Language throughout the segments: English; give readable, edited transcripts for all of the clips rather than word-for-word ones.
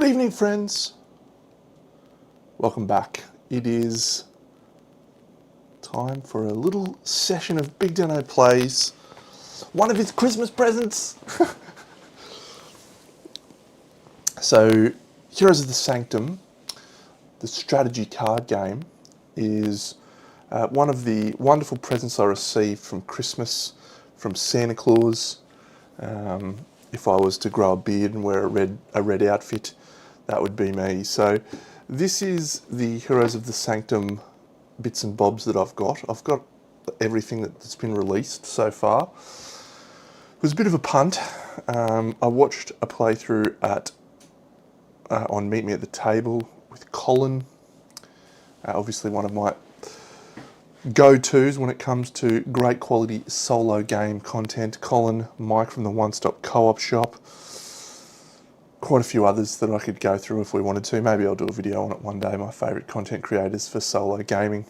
evening, friends. Welcome back. It is time for a little session of BigDenoPlays. One of his Christmas presents. So, Heroes of the Sanctum, the strategy card game, is one of the wonderful presents I received from Christmas from Santa Claus. If I was to grow a beard and wear a red outfit, that would be me. So this is the Heroes of the Sanctum bits and bobs that I've got. I've got everything that's been released so far. It was a bit of a punt. I watched a playthrough on Meet Me at the Table with Colin. Obviously one of my go-tos when it comes to great quality solo game content. Colin, Mike from the One Stop Co-op Shop. Quite a few others that I could go through if we wanted to. Maybe I'll do a video on it one day, my favourite content creators for solo gaming.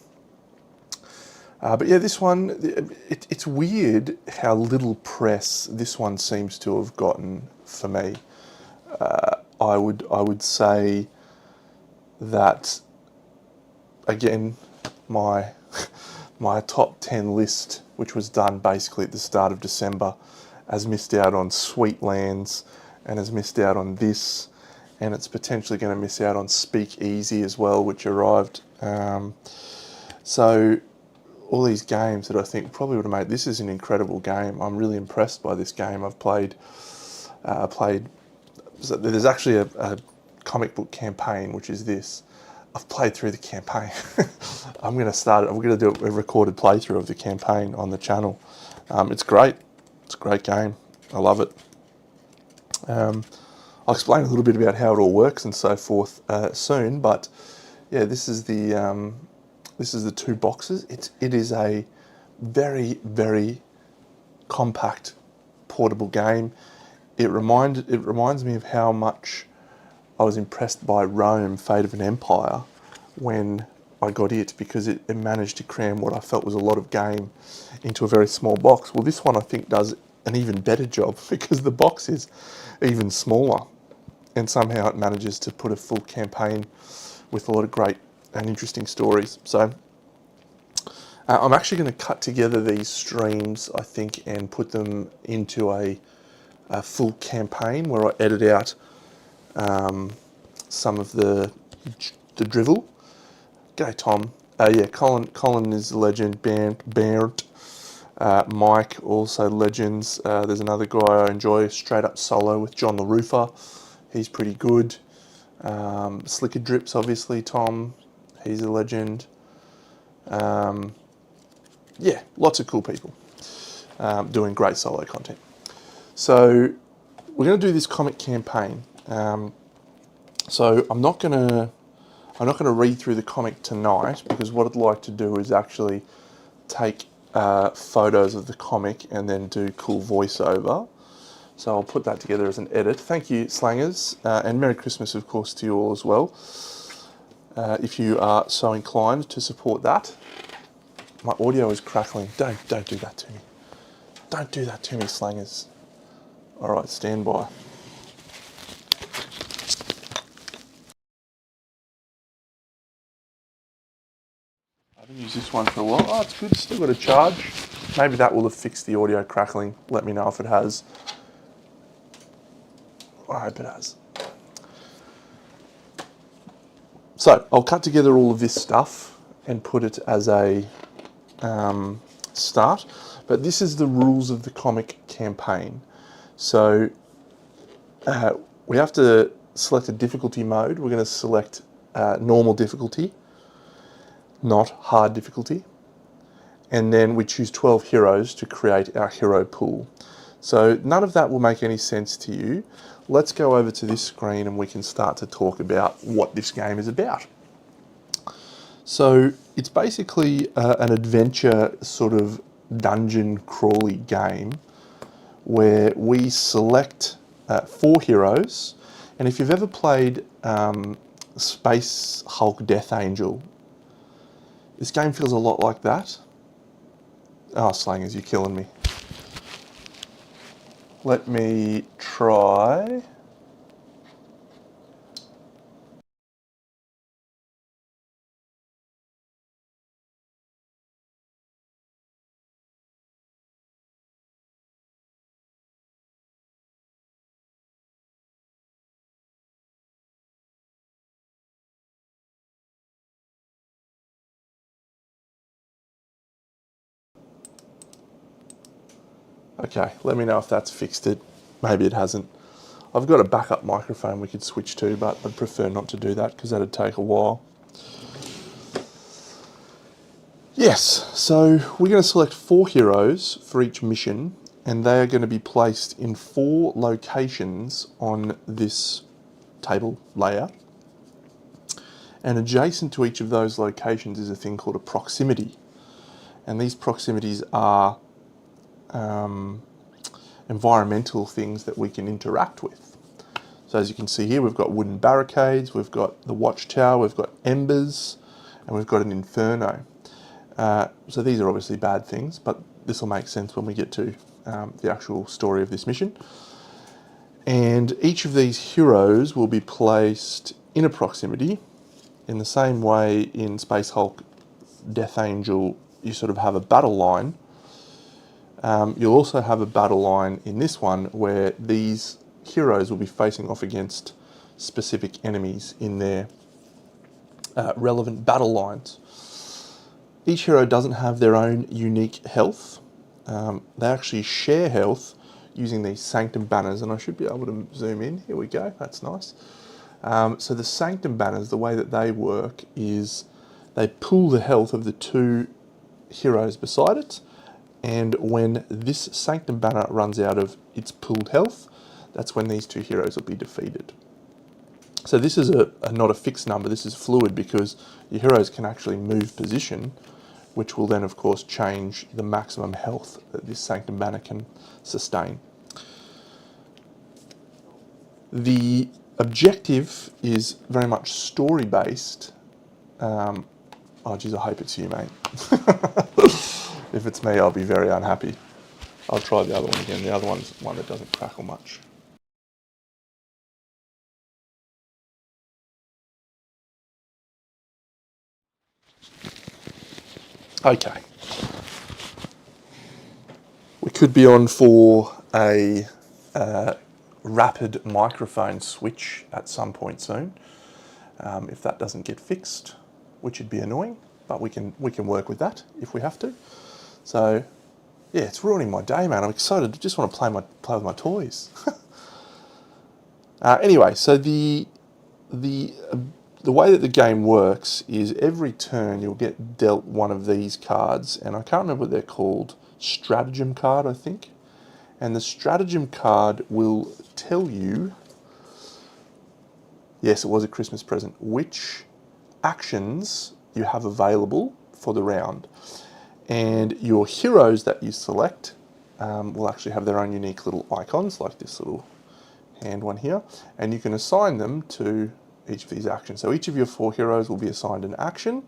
But yeah, this one, it's weird how little press this one seems to have gotten for me. I would say that, again, my top 10 list, which was done basically at the start of December, has missed out on Sweet Lands and has missed out on this, and it's potentially going to miss out on Speak Easy as well, which arrived. So all these games that I think probably would have made, this is an incredible game. I'm really impressed by this game. I've played, so there's actually a comic book campaign, which is this. I've played through the campaign. I'm going to do a recorded playthrough of the campaign on the channel. It's great. It's a great game. I love it. I'll explain a little bit about how it all works and so forth soon. But yeah, this is the two boxes. It is a very, very compact, portable game. It reminds me of how much I was impressed by Rome, Fate of an Empire, when I got it, because it managed to cram what I felt was a lot of game into a very small box. Well, this one I think does an even better job because the box is even smaller, and somehow it manages to put a full campaign with a lot of great and interesting stories. So I'm actually going to cut together these streams, I think, and put them into a full campaign where I edit out some of the drivel. G'day, Tom. Yeah, Colin is a legend. Bernd, Mike, also legends. There's another guy I enjoy, Straight Up Solo with John LaRufa. He's pretty good. Slicker Drips, obviously, Tom. He's a legend. Yeah, lots of cool people doing great solo content. So we're going to do this comic campaign. So I'm not going to read through the comic tonight, because what I'd like to do is actually take photos of the comic and then do cool voiceover. So I'll put that together as an edit. Thank you, Slangers, and Merry Christmas, of course, to you all as well, if you are so inclined to support that. My audio is crackling. Don't do that to me. Don't do that to me, Slangers. All right, stand by. I haven't used this one for a while. Oh, it's good. Still got a charge. Maybe that will have fixed the audio crackling. Let me know if it has. I hope it has. So I'll cut together all of this stuff and put it as a start. But this is the rules of the comic campaign. So we have to select a difficulty mode. We're going to select normal difficulty, not hard difficulty. And then we choose 12 heroes to create our hero pool. So none of that will make any sense to you. Let's go over to this screen and we can start to talk about what this game is about. So it's basically an adventure sort of dungeon crawly game where we select 4 heroes. And if you've ever played Space Hulk Death Angel, this game feels a lot like that. Oh, Slangers, you're killing me. Let me try Okay, let me know if that's fixed it. Maybe it hasn't. I've got a backup microphone we could switch to, but I'd prefer not to do that because that'd take a while. Yes, so we're going to select 4 heroes for each mission, and they are going to be placed in 4 locations on this table layer. And adjacent to each of those locations is a thing called a proximity. And these proximities are environmental things that we can interact with. So as you can see here, we've got wooden barricades, we've got the watchtower, we've got embers, and we've got an inferno. So these are obviously bad things, but this will make sense when we get to the actual story of this mission. And each of these heroes will be placed in a proximity in the same way in Space Hulk, Death Angel, you sort of have a battle line. You'll also have a battle line in this one where these heroes will be facing off against specific enemies in their relevant battle lines. Each hero doesn't have their own unique health. They actually share health using these Sanctum banners, and I should be able to zoom in. Here we go, that's nice. So the Sanctum banners, the way that they work is they pool the health of the 2 heroes beside it, and when this Sanctum banner runs out of its pooled health, that's when these 2 heroes will be defeated. So this is not a fixed number, this is fluid because your heroes can actually move position, which will then of course change the maximum health that this Sanctum banner can sustain. The objective is very much story based. Oh geez, I hope it's you, mate. If it's me, I'll be very unhappy. I'll try the other one again. The other one's one that doesn't crackle much. Okay. We could be on for a rapid microphone switch at some point soon. If that doesn't get fixed, which would be annoying, but we can work with that if we have to. So yeah, it's ruining my day, man. I'm excited. I just want to play with my toys. Anyway, so the way that the game works is every turn you'll get dealt one of these cards, and I can't remember what they're called. Stratagem card, I think. And the stratagem card will tell you, yes, it was a Christmas present, which actions you have available for the round. And your heroes that you select will actually have their own unique little icons, like this little hand one here, and you can assign them to each of these actions. So each of your 4 heroes will be assigned an action.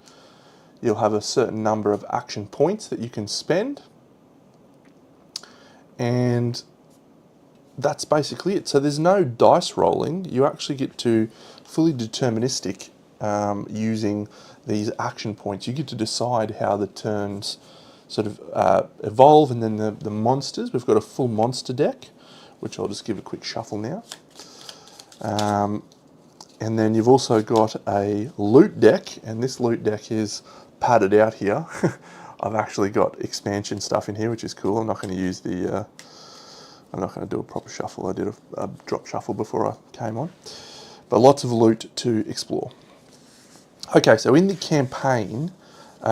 You'll have a certain number of action points that you can spend, and that's basically it. So there's no dice rolling. You actually get to fully deterministic using these action points. You get to decide how the turns sort of evolve, and then the monsters. We've got a full monster deck, which I'll just give a quick shuffle now. And then you've also got a loot deck, and this loot deck is padded out here. I've actually got expansion stuff in here, which is cool. I'm not going to use the, I'm not going to do a proper shuffle. I did a drop shuffle before I came on. But lots of loot to explore. Okay, so in the campaign,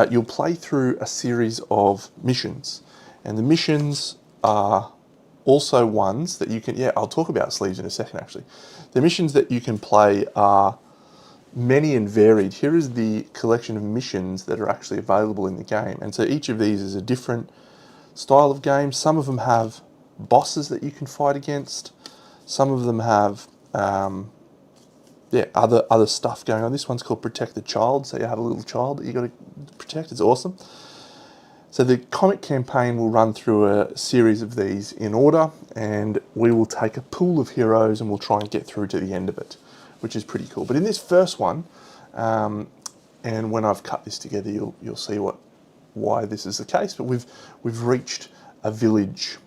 you'll play through a series of missions. And the missions are also ones that you can, yeah, I'll talk about sleeves in a second actually. The missions that you can play are many and varied. Here is the collection of missions that are actually available in the game. And so each of these is a different style of game. Some of them have bosses that you can fight against. Some of them have other stuff going on. This one's called Protect the Child. So you have a little child that you got to protect. It's awesome. So the comic campaign will run through a series of these in order, and we will take a pool of heroes and we'll try and get through to the end of it, which is pretty cool. But in this first one, and when I've cut this together, you'll see why this is the case. But we've reached a village,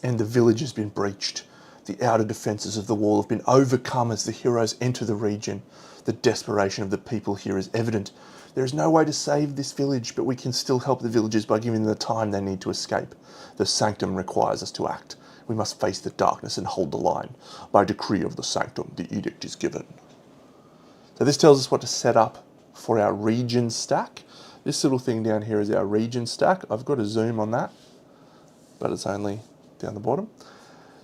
and the village has been breached. The outer defences of the wall have been overcome as the heroes enter the region. The desperation of the people here is evident. There is no way to save this village, but we can still help the villagers by giving them the time they need to escape. The Sanctum requires us to act. We must face the darkness and hold the line. By decree of the Sanctum, the edict is given. So this tells us what to set up for our region stack. This little thing down here is our region stack. I've got a zoom on that, but it's only down the bottom.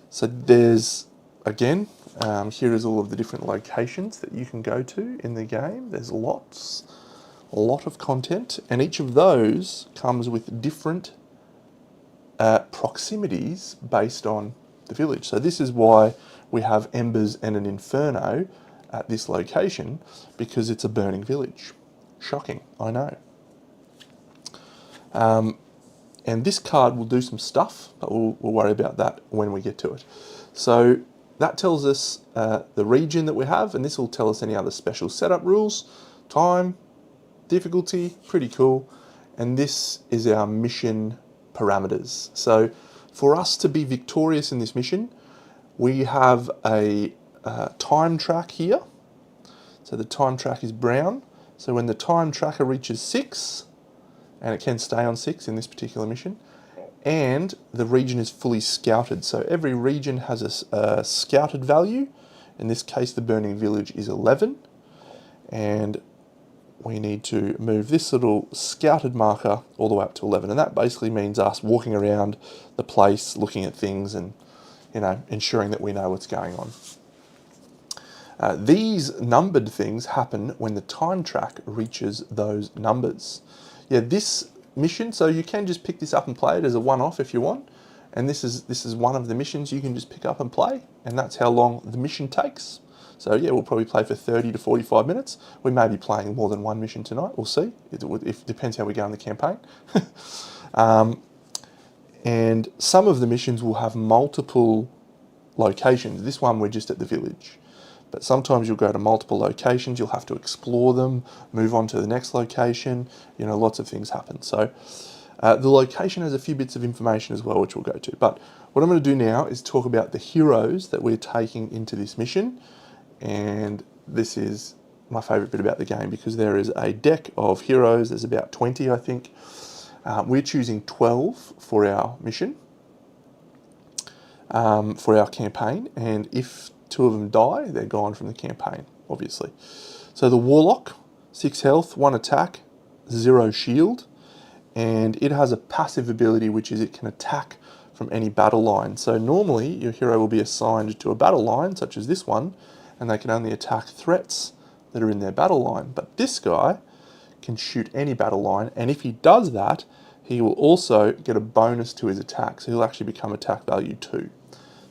So there's, again, here is all of the different locations that you can go to in the game. There's a lot of content, and each of those comes with different proximities based on the village. So this is why we have Embers and an Inferno at this location, because it's a burning village. Shocking, I know. And this card will do some stuff, but we'll worry about that when we get to it. So that tells us the region that we have, and this will tell us any other special setup rules, time, difficulty, pretty cool. And this is our mission parameters. So for us to be victorious in this mission, we have a time track here. So the time track is brown. So when the time tracker reaches 6, and it can stay on 6 in this particular mission, and the region is fully scouted. So every region has a scouted value. In this case, the burning village is 11, and we need to move this little scouted marker all the way up to 11, and that basically means us walking around the place, looking at things, and ensuring that we know what's going on. These numbered things happen when the time track reaches those numbers. Yeah, this mission, so you can just pick this up and play it as a one-off if you want, and this is one of the missions you can just pick up and play, and that's how long the mission takes. So yeah, we'll probably play for 30 to 45 minutes. We may be playing more than one mission tonight, we'll see. It depends how we go in the campaign. And some of the missions will have multiple locations. This one, we're just at the village. But sometimes you'll go to multiple locations, you'll have to explore them, move on to the next location, lots of things happen. So the location has a few bits of information as well, which we'll go to. But what I'm going to do now is talk about the heroes that we're taking into this mission. And this is my favourite bit about the game, because there is a deck of heroes. There's about 20, I think. We're choosing 12 for our mission, for our campaign. And if 2 of them die, they're gone from the campaign, obviously. So the Warlock, 6 health, 1 attack, 0 shield. And it has a passive ability, which is it can attack from any battle line. So normally your hero will be assigned to a battle line, such as this one, and they can only attack threats that are in their battle line. But this guy can shoot any battle line, and if he does that, he will also get a bonus to his attack, so he'll actually become attack value 2.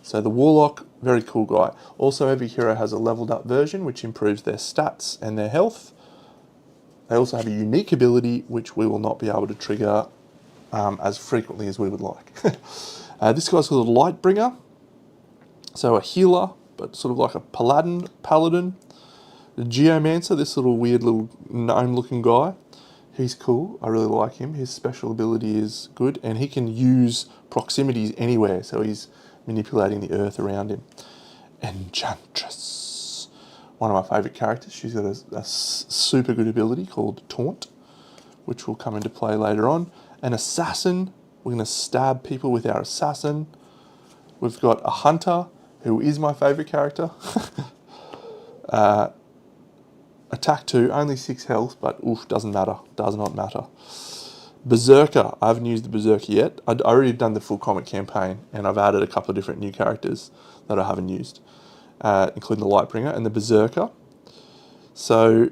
So the Warlock, very cool guy. Also, every hero has a leveled up version, which improves their stats and their health. They also have a unique ability, which we will not be able to trigger as frequently as we would like. This guy's called a Lightbringer, so a healer, but sort of like a paladin. The Geomancer, this little weird little gnome-looking guy. He's cool. I really like him. His special ability is good, and he can use proximities anywhere, so he's manipulating the earth around him. Enchantress, one of my favourite characters. She's got a super good ability called Taunt, which will come into play later on. An Assassin, we're going to stab people with our Assassin. We've got a Hunter, who is my favourite character. Attack 2, only 6 health, but oof, doesn't matter, does not matter. Berserker, I haven't used the Berserker yet. I'd already done the full comic campaign, and I've added a couple of different new characters that I haven't used, including the Lightbringer and the Berserker. So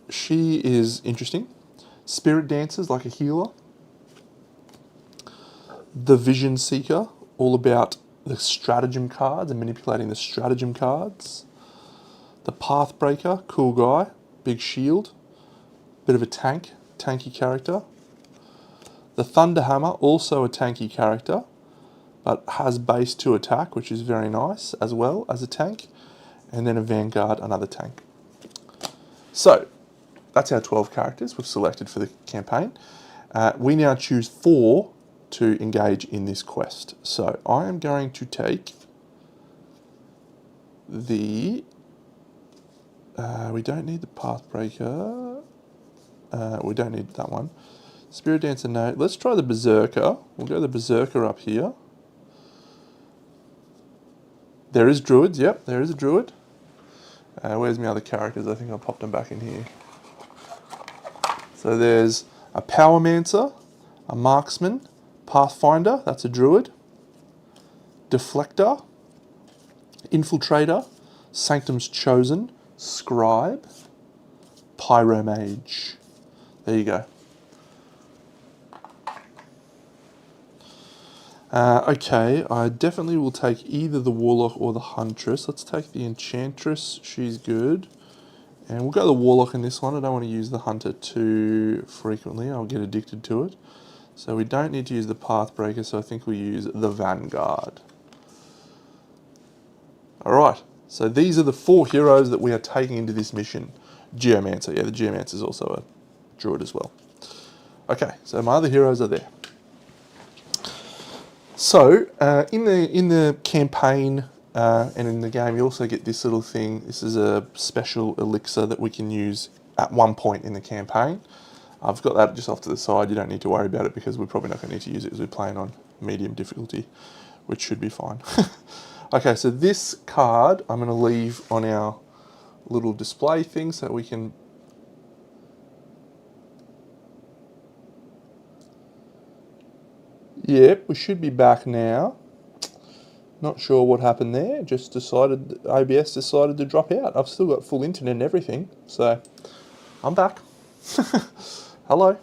she is interesting. Spirit Dancers, like a healer. The Vision Seeker, all about the stratagem cards and manipulating the stratagem cards. The Pathbreaker, cool guy, big shield, bit of a tanky character. The Thunderhammer, also a tanky character, but has base 2 attack, which is very nice, as well as a tank. And then a Vanguard, another tank. So, that's our 12 characters we've selected for the campaign. We now choose 4 to engage in this quest. So, I am going to take the... we don't need the Pathbreaker. We don't need that one. Spirit Dancer, no. Let's try the Berserker. We'll go the Berserker up here. There is Druids, yep, there is a Druid. Where's my other characters? I think I popped them back in here. So there's a Powermancer, a Marksman, Pathfinder, that's a Druid, Deflector, Infiltrator, Sanctum's Chosen, Scribe, Pyromage. There you go. Okay, I definitely will take either the Warlock or the Huntress. Let's take the Enchantress, she's good. And we'll go the Warlock in this one. I don't want to use the Hunter too frequently, I'll get addicted to it. So we don't need to use the Pathbreaker, so I think we'll use the Vanguard. Alright, so these are the 4 heroes that we are taking into this mission. Geomancer, yeah, the Geomancer is also a Druid as well. Okay, so my other heroes are there. So, in the campaign and in the game, you also get this little thing. This is a special elixir that we can use at one point in the campaign. I've got that just off to the side. You don't need to worry about it because we're probably not going to need to use it as we're playing on medium difficulty, which should be fine. Okay, so this card I'm going to leave on our little display thing so we can... Yep, we should be back now. Not sure what happened there. Just decided, OBS decided to drop out. I've still got full internet and everything. So, I'm back. Hello.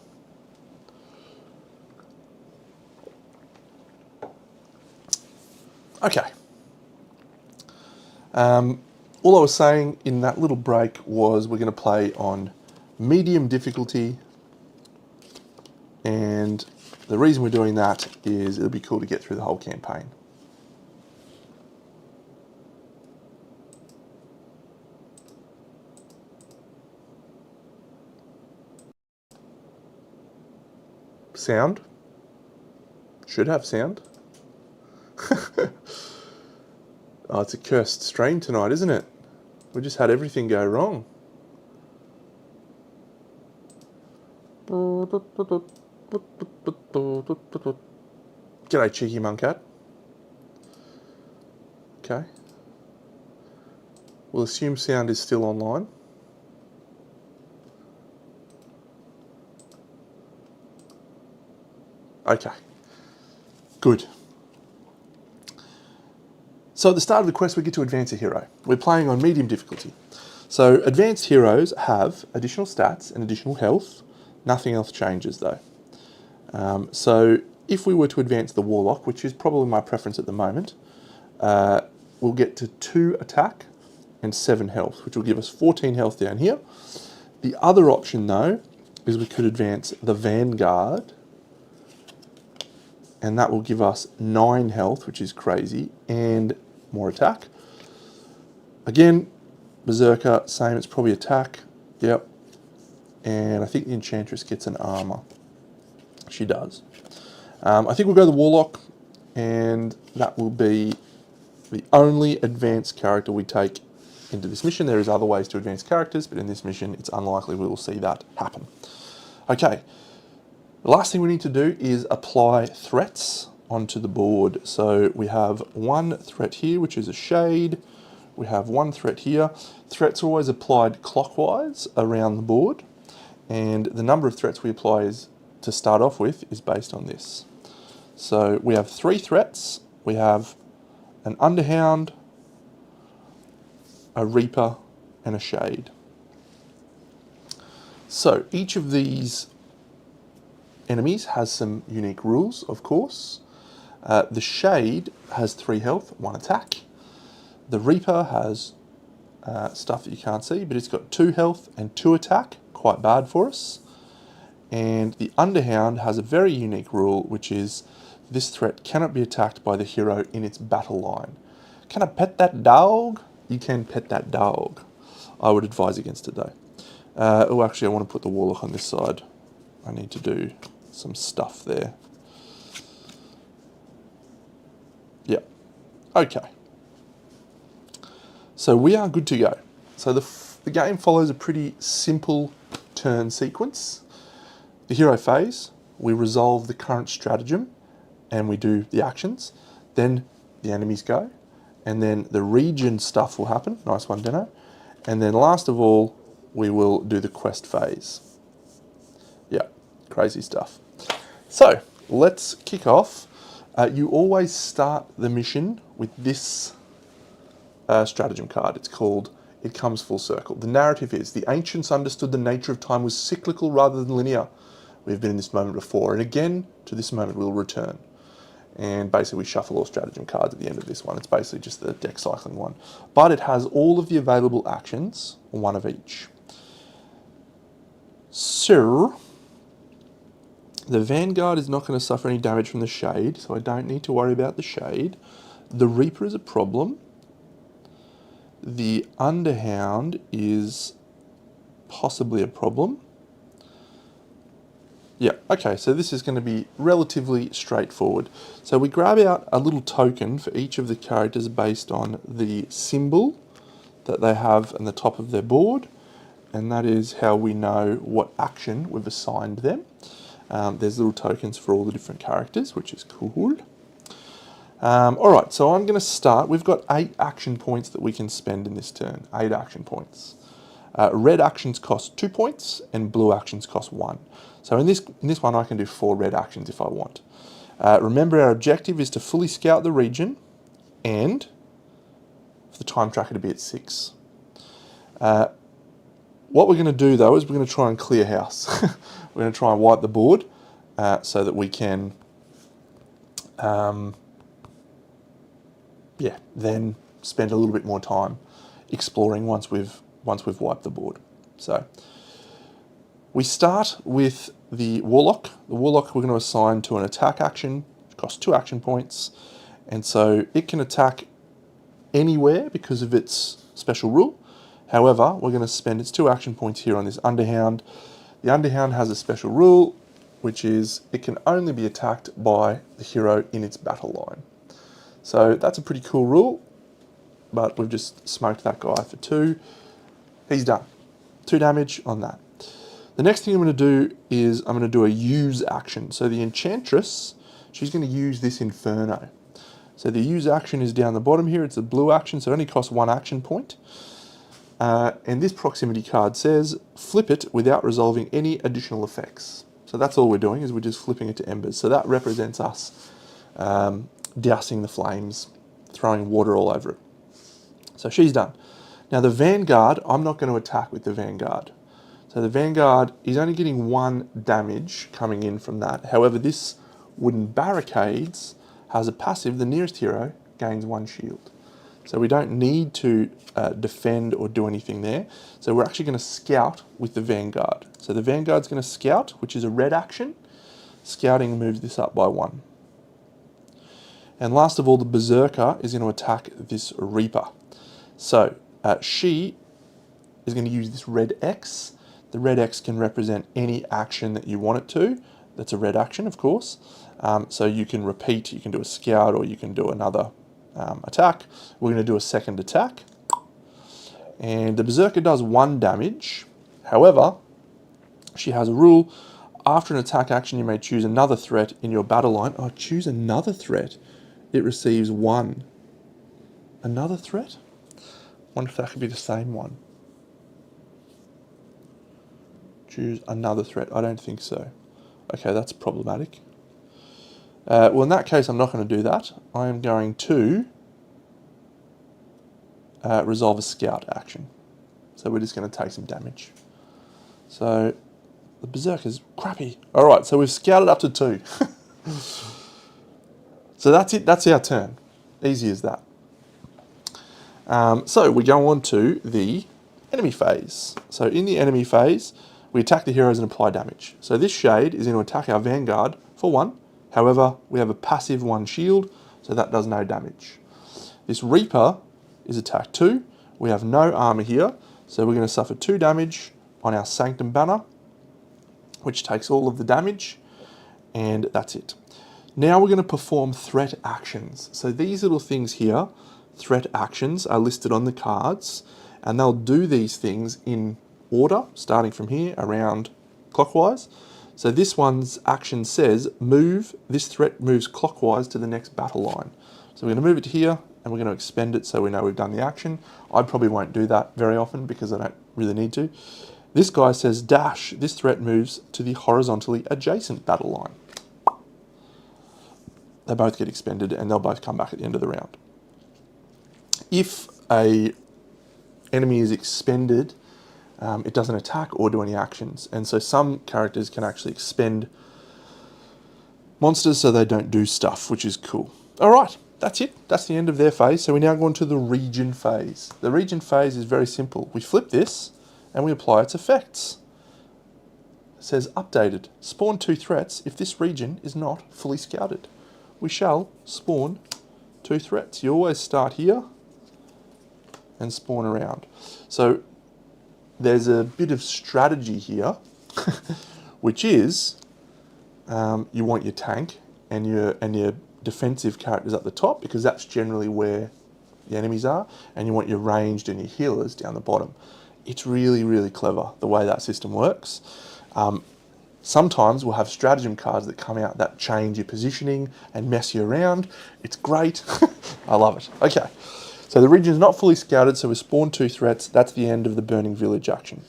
Okay. All I was saying in that little break was we're going to play on medium difficulty, and the reason we're doing that is it'll be cool to get through the whole campaign. Sound. Should have sound. Oh, it's a cursed stream tonight, isn't it? We just had everything go wrong. G'day, cheeky monkat. Okay. We'll assume sound is still online. Okay. Good. So at the start of the quest, we get to advance a hero. We're playing on medium difficulty. So advanced heroes have additional stats and additional health. Nothing else changes though. So if we were to advance the Warlock, which is probably my preference at the moment, we'll get to 2 attack and 7 health, which will give us 14 health down here. The other option though, is we could advance the Vanguard, and that will give us 9 health, which is crazy, and more attack. Again, Berserker, same, it's probably attack, yep. And I think the Enchantress gets an armor. She does. I think we'll go the Warlock, and that will be the only advanced character we take into this mission. There is other ways to advance characters, but in this mission, it's unlikely we will see that happen. Okay, the last thing we need to do is apply threats onto the board. So we have 1 threat here, which is a shade. We have 1 threat here. Threats are always applied clockwise around the board, and the number of threats we apply is, to start off with, is based on this. So we have 3 threats. We have an Underhound, a Reaper, and a Shade. So each of these enemies has some unique rules, of course. The Shade has 3 health, 1 attack. The Reaper has stuff that you can't see, but it's got 2 health and 2 attack, quite bad for us. And the Underhound has a very unique rule, which is this threat cannot be attacked by the hero in its battle line. Can I pet that dog? You can pet that dog. I would advise against it though. Oh, actually I want to put the Warlock on this side. I need to do some stuff there. Yeah. Okay. So we are good to go. So the game follows a pretty simple turn sequence. The hero phase, we resolve the current stratagem and we do the actions. Then the enemies go. And then the region stuff will happen. Nice one, Deno. And then last of all, we will do the quest phase. Yeah, crazy stuff. So let's kick off. You always start the mission with this stratagem card. It's called It Comes Full Circle. The narrative is, the ancients understood the nature of time was cyclical rather than linear. We've been in this moment before, and again, to this moment we'll return. And basically we shuffle all stratagem cards at the end of this one. It's basically just the deck cycling one. But it has all of the available actions, one of each. So, the Vanguard is not going to suffer any damage from the Shade, so I don't need to worry about the Shade. The Reaper is a problem. The Underhound is possibly a problem. Yeah, okay, so this is going to be relatively straightforward. So we grab out a little token for each of the characters based on the symbol that they have on the top of their board, and that is how we know what action we've assigned them. There's little tokens for all the different characters, which is cool. Alright, so I'm going to start. We've got 8 action points that we can spend in this turn. 8 action points. Red actions cost 2 points, and blue actions cost 1. So in this one I can do 4 red actions if I want. Remember, our objective is to fully scout the region, and for the time tracker to be at 6. What we're going to do though is we're going to try and clear house. We're going to try and wipe the board so that we can then spend a little bit more time exploring once we've wiped the board. So we start with the Warlock. The Warlock we're going to assign to an attack action, which costs 2 action points, and so it can attack anywhere because of its special rule. However, we're going to spend its 2 action points here on this Underhound. The Underhound has a special rule, which is it can only be attacked by the hero in its battle line. So that's a pretty cool rule, but we've just smoked that guy for 2. He's done. 2 damage on that. The next thing I'm going to do is I'm going to do a use action. So the Enchantress, she's going to use this Inferno. So the use action is down the bottom here. It's a blue action, so it only costs 1 action point. And this proximity card says, flip it without resolving any additional effects. So that's all we're doing, is we're just flipping it to embers. So that represents us dousing the flames, throwing water all over it. So she's done. Now the Vanguard, I'm not going to attack with the Vanguard. So the Vanguard is only getting 1 damage coming in from that. However, this Wooden Barricades has a passive, the nearest hero gains 1 shield. So we don't need to defend or do anything there. So we're actually going to scout with the Vanguard. So the Vanguard's going to scout, which is a red action. Scouting moves this up by 1. And last of all, the Berserker is going to attack this Reaper. So she is going to use this red X. The red X can represent any action that you want it to. That's a red action, of course. So you can repeat, you can do a scout, or you can do another attack. We're going to do a second attack. And the Berserker does 1 damage. However, she has a rule. After an attack action, you may choose another threat in your battle line. Oh, choose another threat. It receives 1. Another threat? I wonder if that could be the same one. Choose another threat. I don't think so. Okay, that's problematic. Well, in that case, I'm not going to do that. I am going to resolve a scout action. So we're just going to take some damage. So the Berserker's crappy. Alright, so we've scouted up to 2. So that's it. That's our turn. Easy as that. So we go on to the enemy phase. So in the enemy phase, we attack the heroes and apply damage. So this Shade is going to attack our Vanguard for 1. However, we have a passive 1 shield, so that does no damage. This Reaper is attack 2. We have no armor here, so we're going to suffer 2 damage on our Sanctum banner, which takes all of the damage, and that's it. Now we're going to perform threat actions. So these little things here, threat actions, are listed on the cards, and they'll do these things in order, starting from here, around clockwise. So this one's action says, this threat moves clockwise to the next battle line. So we're going to move it to here, and we're going to expend it so we know we've done the action. I probably won't do that very often because I don't really need to. This guy says dash, this threat moves to the horizontally adjacent battle line. They both get expended and they'll both come back at the end of the round. If a enemy is expended, it doesn't attack or do any actions. And so some characters can actually expend monsters so they don't do stuff, which is cool. All right, that's it. That's the end of their phase. So we now go on to the region phase. The region phase is very simple. We flip this and we apply its effects. It says updated. Spawn 2 threats if this region is not fully scouted. We shall spawn 2 threats. You always start here and spawn around. So there's a bit of strategy here, which is you want your tank and your defensive characters at the top because that's generally where the enemies are, and you want your ranged and your healers down the bottom. It's really, really clever the way that system works. Sometimes we'll have stratagem cards that come out that change your positioning and mess you around. It's great. I love it. Okay, so the region is not fully scouted, so we spawn 2 threats. That's the end of the Burning Village action.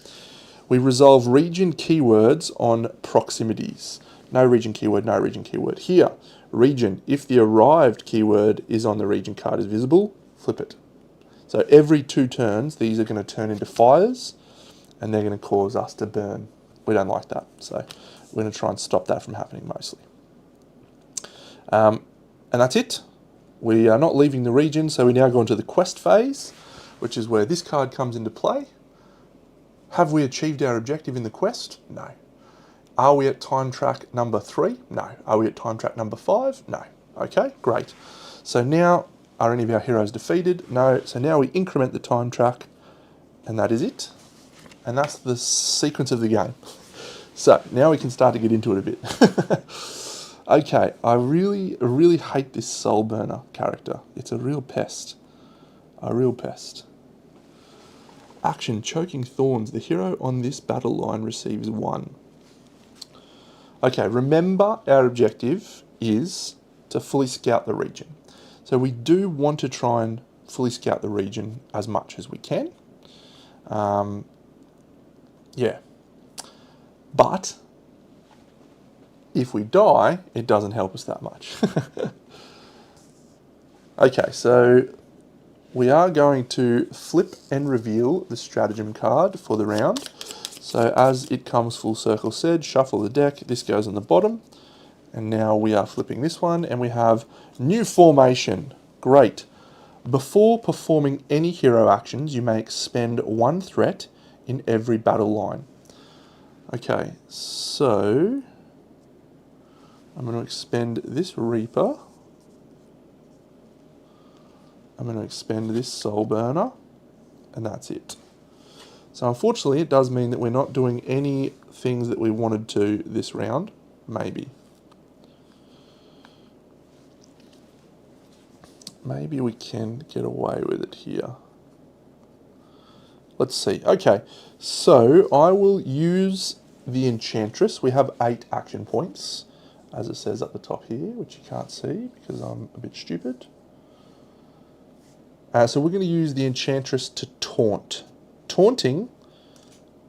We resolve region keywords on proximities. No region keyword, no region keyword. Here, region, if the arrived keyword is on the region card is visible, flip it. So every 2 turns, these are going to turn into fires, and they're going to cause us to burn. We don't like that, so we're going to try and stop that from happening mostly. And that's it. We are not leaving the region, so we now go into the quest phase, which is where this card comes into play. Have we achieved our objective in the quest? No. Are we at time track number 3? No. Are we at time track number 5? No. Okay, great. So now, are any of our heroes defeated? No. So now we increment the time track, and that is it. And that's the sequence of the game. So now we can start to get into it a bit. Okay, I really hate this Soul Burner character. It's a real pest. A real pest. Action, Choking Thorns. The hero on this battle line receives 1. Okay, remember our objective is to fully scout the region. So we do want to try and fully scout the region as much as we can. Yeah. But if we die, it doesn't help us that much. Okay, so we are going to flip and reveal the stratagem card for the round. So as it comes full circle said, shuffle the deck. This goes on the bottom. And now we are flipping this one, and we have new formation. Great. Before performing any hero actions, you may expend 1 threat in every battle line. Okay, so I'm going to expend this Reaper. I'm going to expend this Soul Burner, and that's it. So unfortunately, it does mean that we're not doing any things that we wanted to this round. Maybe. Maybe we can get away with it here. Let's see. Okay, so I will use the Enchantress. We have 8 action points, as it says at the top here, which you can't see because I'm a bit stupid. So we're going to use the Enchantress to taunt. Taunting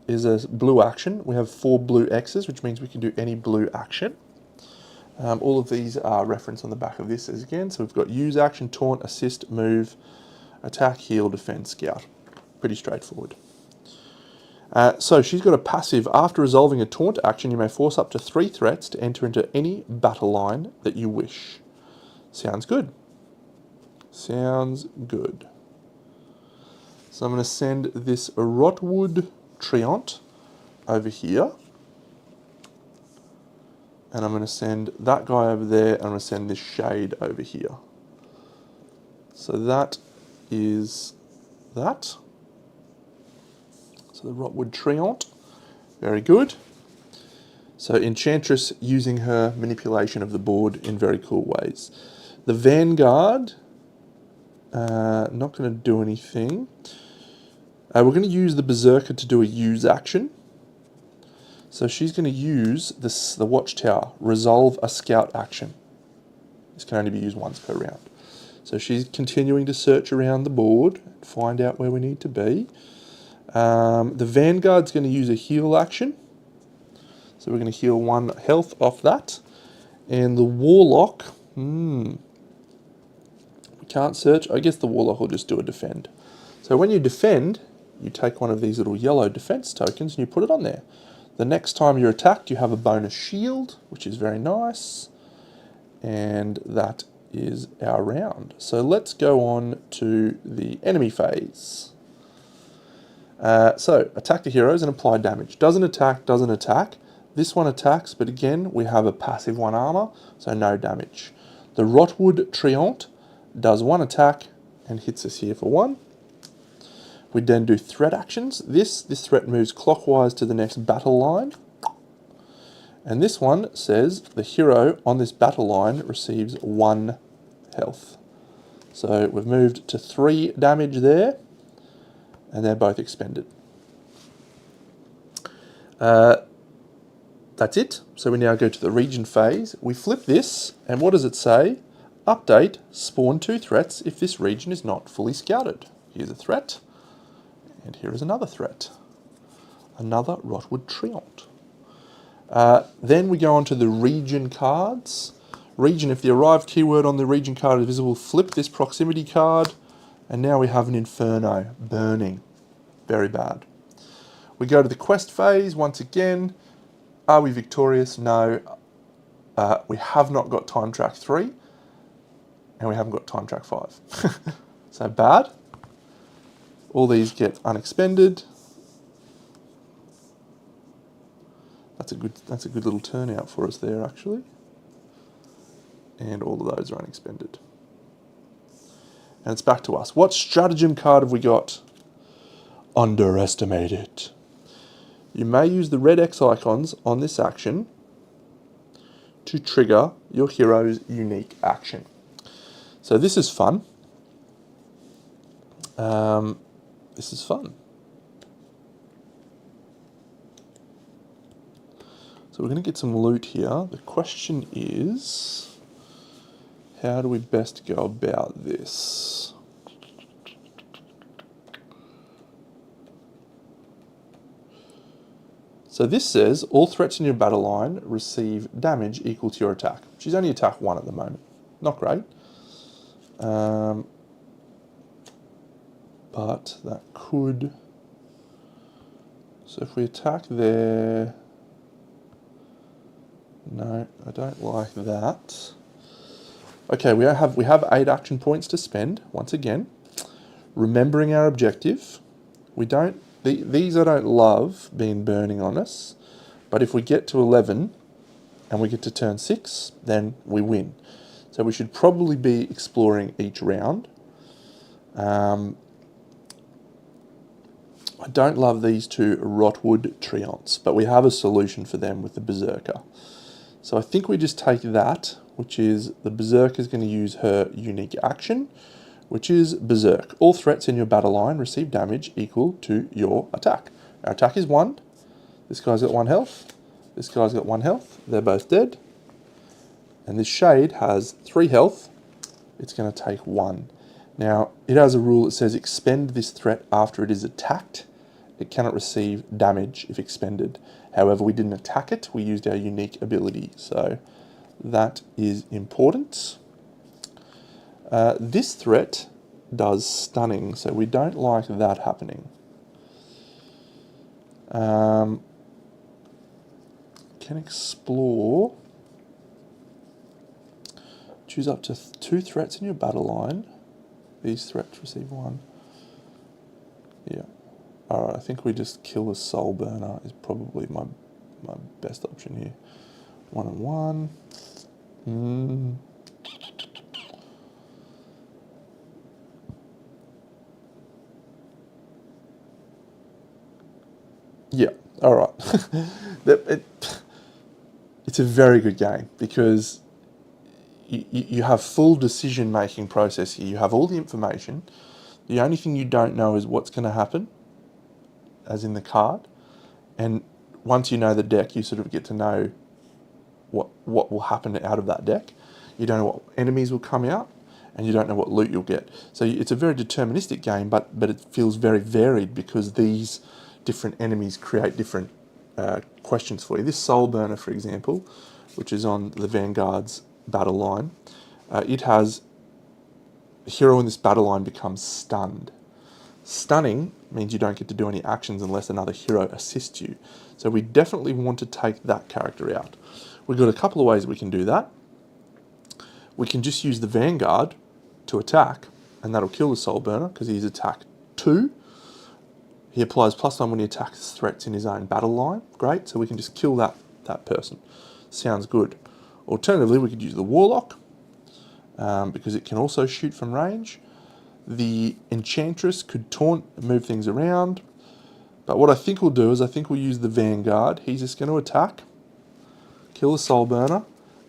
is a blue action. We have 4 blue X's, which means we can do any blue action. All of these are referenced on the back of this again. So we've got use action, taunt, assist, move, attack, heal, defend, scout. Pretty straightforward. So she's got a passive. After resolving a taunt action, you may force up to 3 threats to enter into any battle line that you wish. Sounds good. Sounds good. So I'm going to send this Rotwood Treant over here. And I'm going to send that guy over there, and I'm going to send this Shade over here. So that is that. So the Rotwood Treant, very good. So Enchantress using her manipulation of the board in very cool ways. The Vanguard, not going to do anything. We're going to use the Berserker to do a use action. So she's going to use the Watchtower, resolve a scout action. This can only be used once per round. So she's continuing to search around the board, find out where we need to be. The Vanguard's going to use a heal action. So we're going to heal 1 health off that. And the Warlock, we can't search. I guess the Warlock will just do a defend. So when you defend, you take one of these little yellow defense tokens and you put it on there. The next time you're attacked, you have a bonus shield, which is very nice. And that is our round. So let's go on to the enemy phase. So attack the heroes and apply damage. Doesn't attack, doesn't attack. This one attacks, but again, we have a passive 1 armor, so no damage. The Rotwood Treant does 1 attack and hits us here for 1. We then do threat actions. This threat moves clockwise to the next battle line. And this one says the hero on this battle line receives 1 health. So we've moved to 3 damage there, and they're both expended. That's it. So we now go to the region phase. We flip this, and what does it say? Update, spawn 2 threats if this region is not fully scouted. Here's a threat, and here is another threat. Another Rotwood Treant. Then we go on to the region cards. Region, if the arrived keyword on the region card is visible, flip this proximity card, and now we have an Inferno, burning. Very bad. We go to the quest phase once again. Are we victorious? No. We have not got Time Track 3, and we haven't got Time Track 5. So bad. All these get unexpended. That's a good little turnout for us there, actually. And all of those are unexpended. And it's back to us. What stratagem card have we got? Underestimate it. You may use the red X icons on this action to trigger your hero's unique action. So this is fun. This is fun. So we're going to get some loot here. The question is, how do we best go about this? So this says, all threats in your battle line receive damage equal to your attack. She's only attack 1 at the moment. Not great. But that could... So if we attack there... No, I don't like that. Okay, we have 8 action points to spend, once again. Remembering our objective. We don't... These I don't love being burning on us, but if we get to 11 and we get to turn 6, then we win. So we should probably be exploring each round. I don't love these 2 Rotwood Treants, but we have a solution for them with the Berserker. So I think we just take that, which is the Berserker is going to use her unique action, which is Berserk. All threats in your battle line receive damage equal to your attack. Our attack is 1. This guy's got 1 health. This guy's got 1 health. They're both dead. And this Shade has 3 health. It's going to take 1. Now, it has a rule that says expend this threat after it is attacked. It cannot receive damage if expended. However, we didn't attack it. We used our unique ability. So that is important. This threat does stunning, so we don't like that happening. Can explore. Choose up to 2 threats in your battle line. These threats receive 1. Yeah. Alright, I think we just kill the Soul Burner is probably my best option here. 1 and 1. Yeah, alright. It's a very good game because you have full decision-making process here. You have all the information. The only thing you don't know is what's going to happen. as in the card. And once you know the deck, you sort of get to know what will happen out of that deck. You don't know what enemies will come out, and you don't know what loot you'll get. So it's a very deterministic game, but it feels very varied because these different enemies create different questions for you. This Soul Burner, for example, which is on the Vanguard's battle line, it has the hero in this battle line becomes stunned. Stunning means you don't get to do any actions unless another hero assists you. So we definitely want to take that character out. We've got a couple of ways we can do that. We can just use the Vanguard to attack, and that'll kill the Soul Burner because he's attack 2. He applies +1 when he attacks threats in his own battle line. Great, so we can just kill that person. Sounds good. Alternatively, we could use the Warlock because it can also shoot from range. The Enchantress could taunt and move things around. But what I think we'll do is I think we'll use the Vanguard. He's just going to attack, kill the Soul Burner,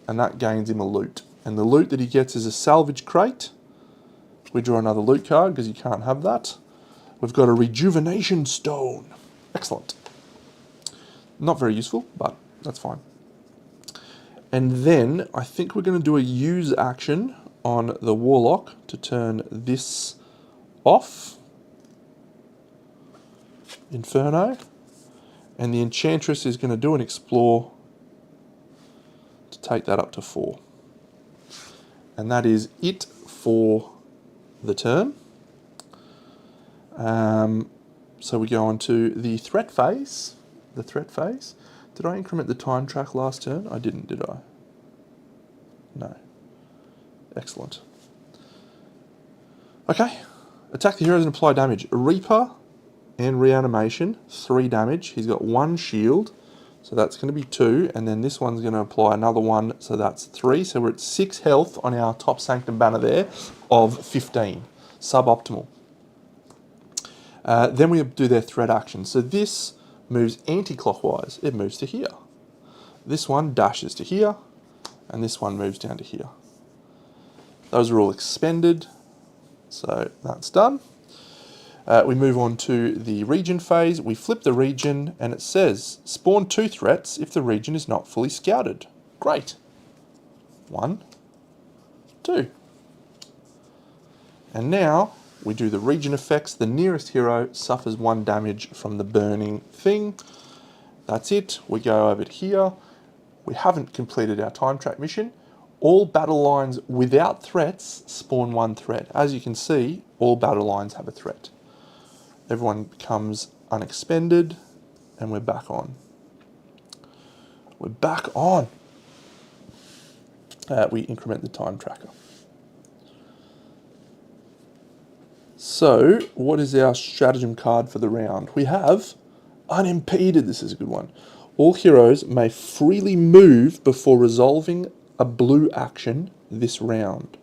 and that gains him a loot. And the loot that he gets is a salvage crate. We draw another loot card because you can't have that. We've got a rejuvenation stone. Excellent. Not very useful, but that's fine. And then I think we're going to do a use action on the Warlock to turn this off. Inferno. And the Enchantress is going to do an explore to take that up to 4. And that is it for the turn. So we go on to the threat phase. The threat phase. Did I increment the time track last turn? I didn't, did I? No. Excellent. Okay. Attack the heroes and apply damage. Reaper and Reanimation, 3 damage. He's got 1 shield, so that's going to be 2. And then this one's going to apply another 1, so that's 3. So we're at 6 health on our top Sanctum banner there of 15. Suboptimal. Then we do their threat action. So this moves anti-clockwise. It moves to here. This one dashes to here, and this one moves down to here. Those are all expended, so that's done. We move on to the region phase. We flip the region, and it says, spawn 2 threats if the region is not fully scouted. Great. 1, 2. And now we do the region effects. The nearest hero suffers 1 damage from the burning thing. That's it. We go over to here. We haven't completed our time track mission. All battle lines without threats spawn 1 threat. As you can see, all battle lines have a threat. Everyone becomes unexpended, and we're back on. We're back on. We increment the time tracker. So, what is our stratagem card for the round? We have Unimpeded. This is a good one. All heroes may freely move before resolving a blue action this round.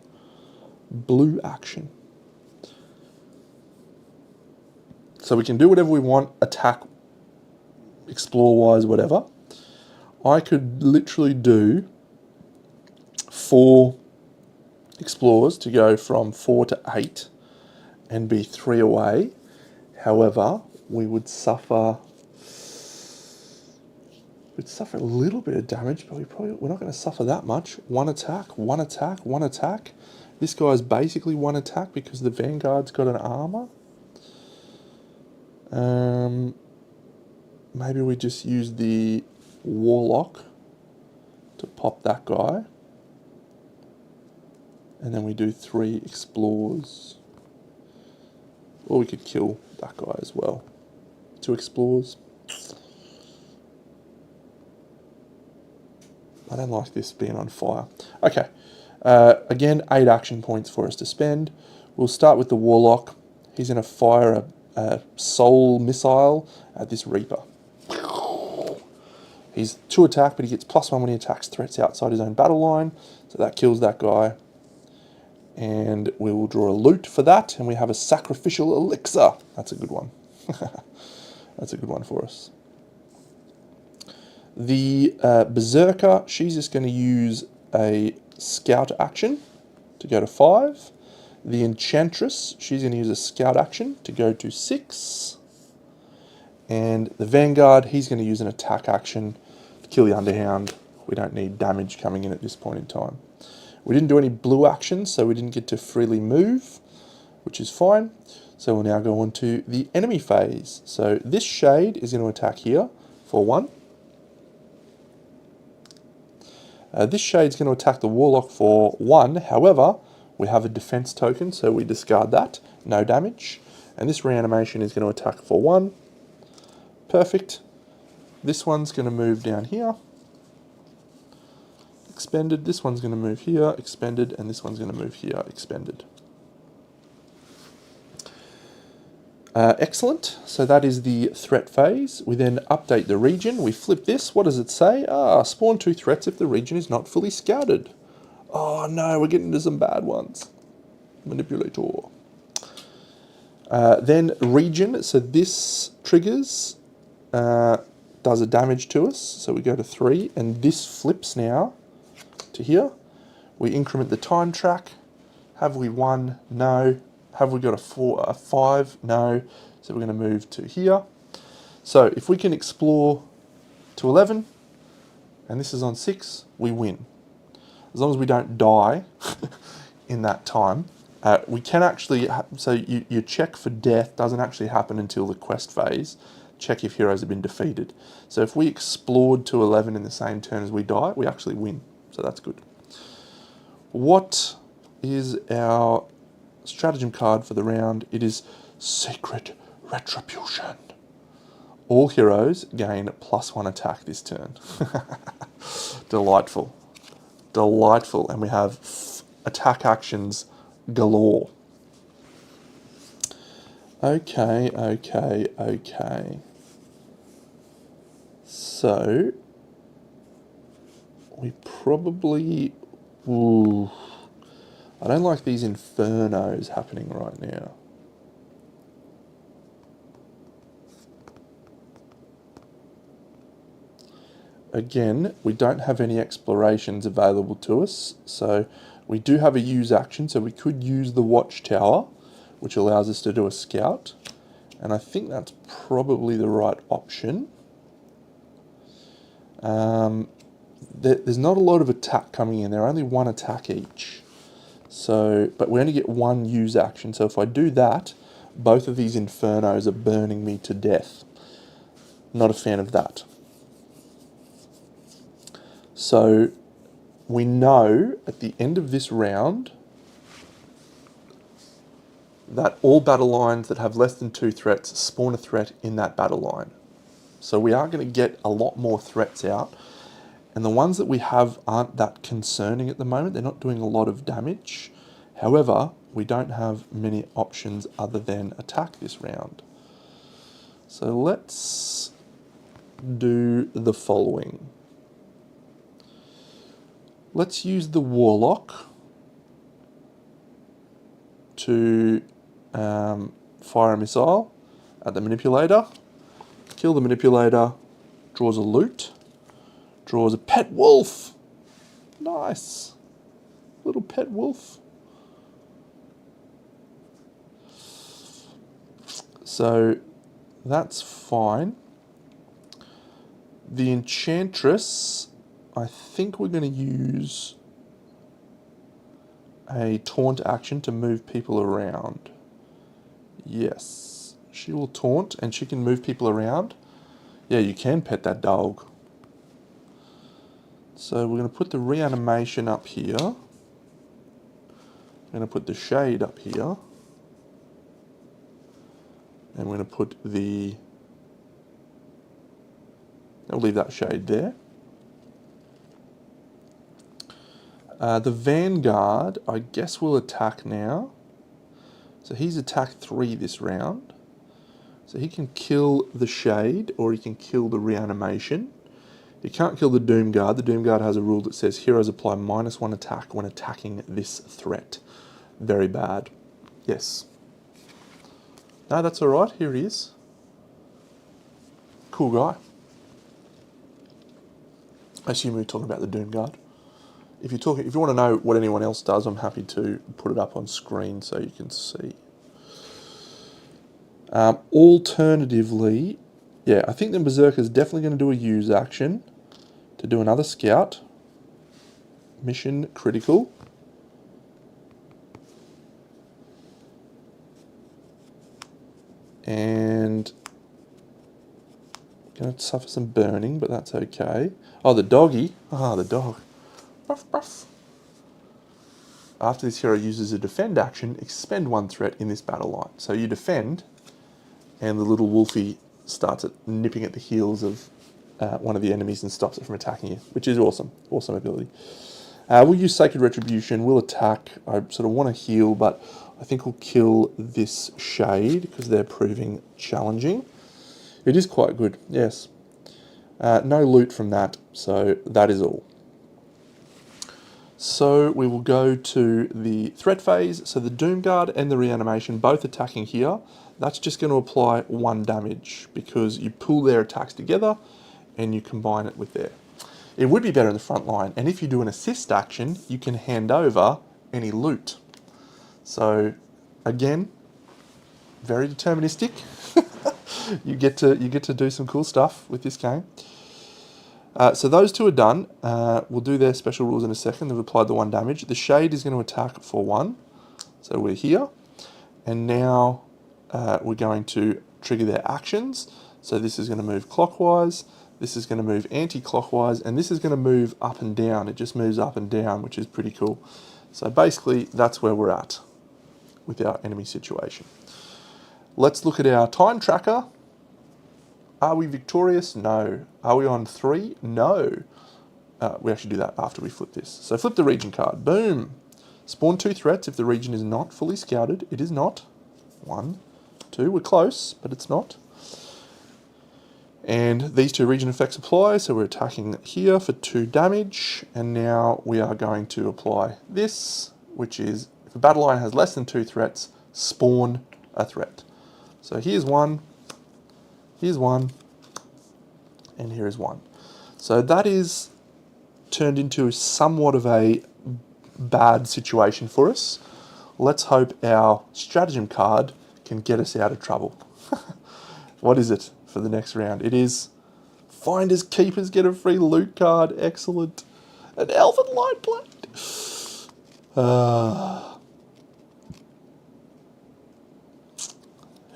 Blue action. So we can do whatever we want, attack, explore-wise, whatever. I could literally do 4 explores to go from 4 to 8 and be 3 away. However, we would suffer a little bit of damage, but we're not going to suffer that much. 1 attack, 1 attack, 1 attack. This guy's basically 1 attack because the Vanguard's got an armor. Maybe we just use the Warlock to pop that guy. And then we do 3 explores. Or we could kill that guy as well. 2 explores. I don't like this being on fire. Okay. Again, 8 action points for us to spend. We'll start with the Warlock. He's going to fire a soul missile at this Reaper. He's 2 attack, but he gets +1 when he attacks threats outside his own battle line. So that kills that guy. And we will draw a loot for that, and we have a sacrificial elixir. That's a good one. That's a good one for us. The Berserker, she's just going to use a scout action to go to 5. The Enchantress, she's going to use a scout action to go to 6. And the Vanguard, he's going to use an attack action to kill the Underhound. We don't need damage coming in at this point in time. We didn't do any blue actions, so we didn't get to freely move, which is fine. So we'll now go on to the enemy phase. So this Shade is going to attack here for 1. This Shade's going to attack the Warlock for 1. However, we have a defense token, so we discard that. No damage. And this Reanimation is going to attack for 1. Perfect. This one's going to move down here. Expended. This one's going to move here. Expended. And this one's going to move here. Expended. Excellent. So that is the threat phase. We then update the region. We flip this. What does it say? Spawn 2 threats if the region is not fully scouted. Oh no, we're getting into some bad ones. Manipulator. Then region. So this triggers, does a damage to us. So we go to 3, and this flips now to here. We increment the time track. Have we won? No. Have we got a 5? No. So we're going to move to here. So if we can explore to 11, and this is on 6, we win. As long as we don't die in that time. We can actually, so your check for death doesn't actually happen until the quest phase. Check if heroes have been defeated. So if we explored to 11 in the same turn as we die, we actually win. So that's good. What is our stratagem card for the round? It is Sacred Retribution. All heroes gain +1 attack this turn. Delightful. Delightful. And we have attack actions galore. Okay. So we probably... Ooh, I don't like these infernos happening right now. Again, we don't have any explorations available to us, so we do have a use action, so we could use the Watchtower, which allows us to do a scout, and I think that's probably the right option. There's not a lot of attack coming in. There are only 1 attack each. So, but we only get 1 use action. So if I do that, both of these infernos are burning me to death. Not a fan of that. So we know at the end of this round that all battle lines that have less than 2 threats spawn a threat in that battle line. So we are going to get a lot more threats out. And the ones that we have aren't that concerning at the moment. They're not doing a lot of damage. However, we don't have many options other than attack this round. So let's do the following. Let's use the Warlock to fire a missile at the Manipulator. Kill the Manipulator. Draws a loot. Draws a pet wolf. Nice. Little pet wolf. So that's fine. The Enchantress, I think we're going to use a taunt action to move people around. Yes. She will taunt and she can move people around. Yeah, you can pet that dog. So we're going to put the Reanimation up here. We're going to put the Shade up here. And we're going to put the... I'll leave that Shade there. The Vanguard, I guess, will attack now. So he's attacked 3 this round. So he can kill the Shade or he can kill the Reanimation. You can't kill the Doomguard. The Doomguard has a rule that says heroes apply -1 attack when attacking this threat. Very bad. Yes. No, that's alright. Here he is. Cool guy. I assume we're talking about the Doomguard. If you want to know what anyone else does, I'm happy to put it up on screen so you can see. Alternatively, Yeah, I think the Berserker's definitely going to do a use action to do another scout. Mission critical. And going to suffer some burning, but that's okay. Oh, the doggy. Ah, the dog. Ruff, ruff. After this hero uses a defend action, expend 1 threat in this battle line. So you defend, and the little wolfie starts nipping at the heels of one of the enemies and stops it from attacking you, which is awesome. Awesome ability. We'll use Sacred Retribution. We'll attack. I sort of want to heal, but I think we'll kill this Shade because they're proving challenging. It is quite good, yes. No loot from that, so that is all. So we will go to the threat phase. So the Doom Guard and the Reanimation both attacking here. That's just going to apply 1 damage because you pull their attacks together and you combine it with their. It would be better in the front line, and if you do an assist action, you can hand over any loot. So again, very deterministic. you get to do some cool stuff with this game. So those two are done. We'll do their special rules in a second. They've applied the 1 damage. The Shade is going to attack for 1. So we're here. And now we're going to trigger their actions. So this is going to move clockwise. This is going to move anti-clockwise. And this is going to move up and down. It just moves up and down, which is pretty cool. So basically, that's where we're at with our enemy situation. Let's look at our time tracker. Are we victorious? No. Are we on 3? No. We actually do that after we flip this. So flip the region card. Boom. Spawn 2 threats if the region is not fully scouted. It is not. 1, 2. We're close, but it's not. And these 2 region effects apply. So we're attacking here for 2 damage. And now we are going to apply this, which is if a battle line has less than 2 threats, spawn a threat. So here's 1. Here's 1, and here is 1. So that is turned into somewhat of a bad situation for us. Let's hope our stratagem card can get us out of trouble. What is it for the next round? It is Finders Keepers get a free loot card. Excellent. An Elven Lightblade.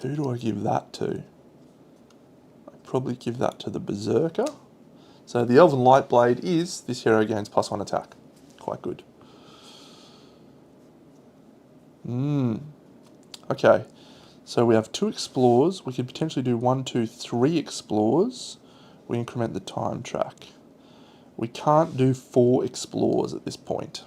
Who do I give that to? Probably give that to the Berserker. So the Elven Lightblade is, this hero gains +1 attack. Quite good. Okay, so we have 2 Explorers. We could potentially do 1, 2, 3 Explorers. We increment the time track. We can't do 4 Explorers at this point.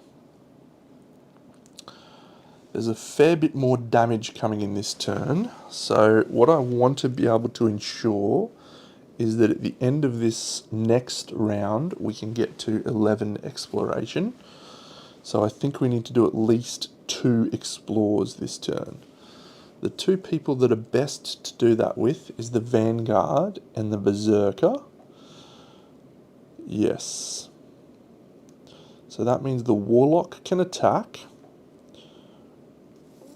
There's a fair bit more damage coming in this turn. So what I want to be able to ensure is that at the end of this next round, we can get to 11 exploration. So I think we need to do at least 2 explores this turn. The 2 people that are best to do that with is the Vanguard and the Berserker. Yes. So that means the Warlock can attack,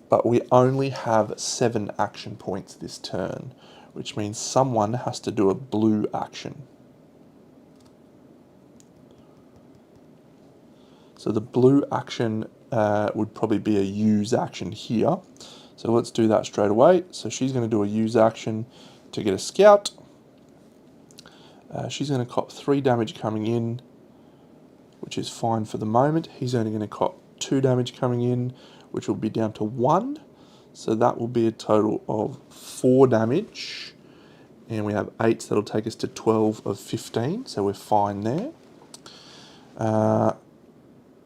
but we only have 7 action points this turn, which means someone has to do a blue action. So the blue action would probably be a use action here. So let's do that straight away. So she's going to do a use action to get a scout. She's going to cop 3 damage coming in, which is fine for the moment. He's only going to cop 2 damage coming in, which will be down to 1. So that will be a total of 4 damage. And we have 8, so that'll take us to 12 of 15, so we're fine there.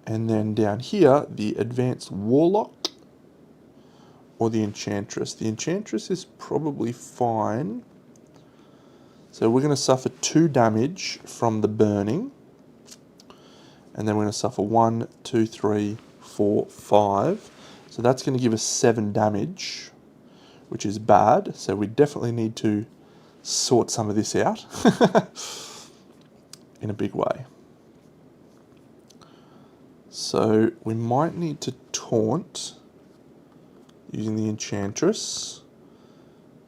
And then down here, the Advanced Warlock or the Enchantress. The Enchantress is probably fine. So we're going to suffer 2 damage from the burning. And then we're going to suffer 1, 2, 3, 4, 5. So that's going to give us 7 damage, which is bad. So we definitely need to sort some of this out in a big way. So we might need to taunt using the Enchantress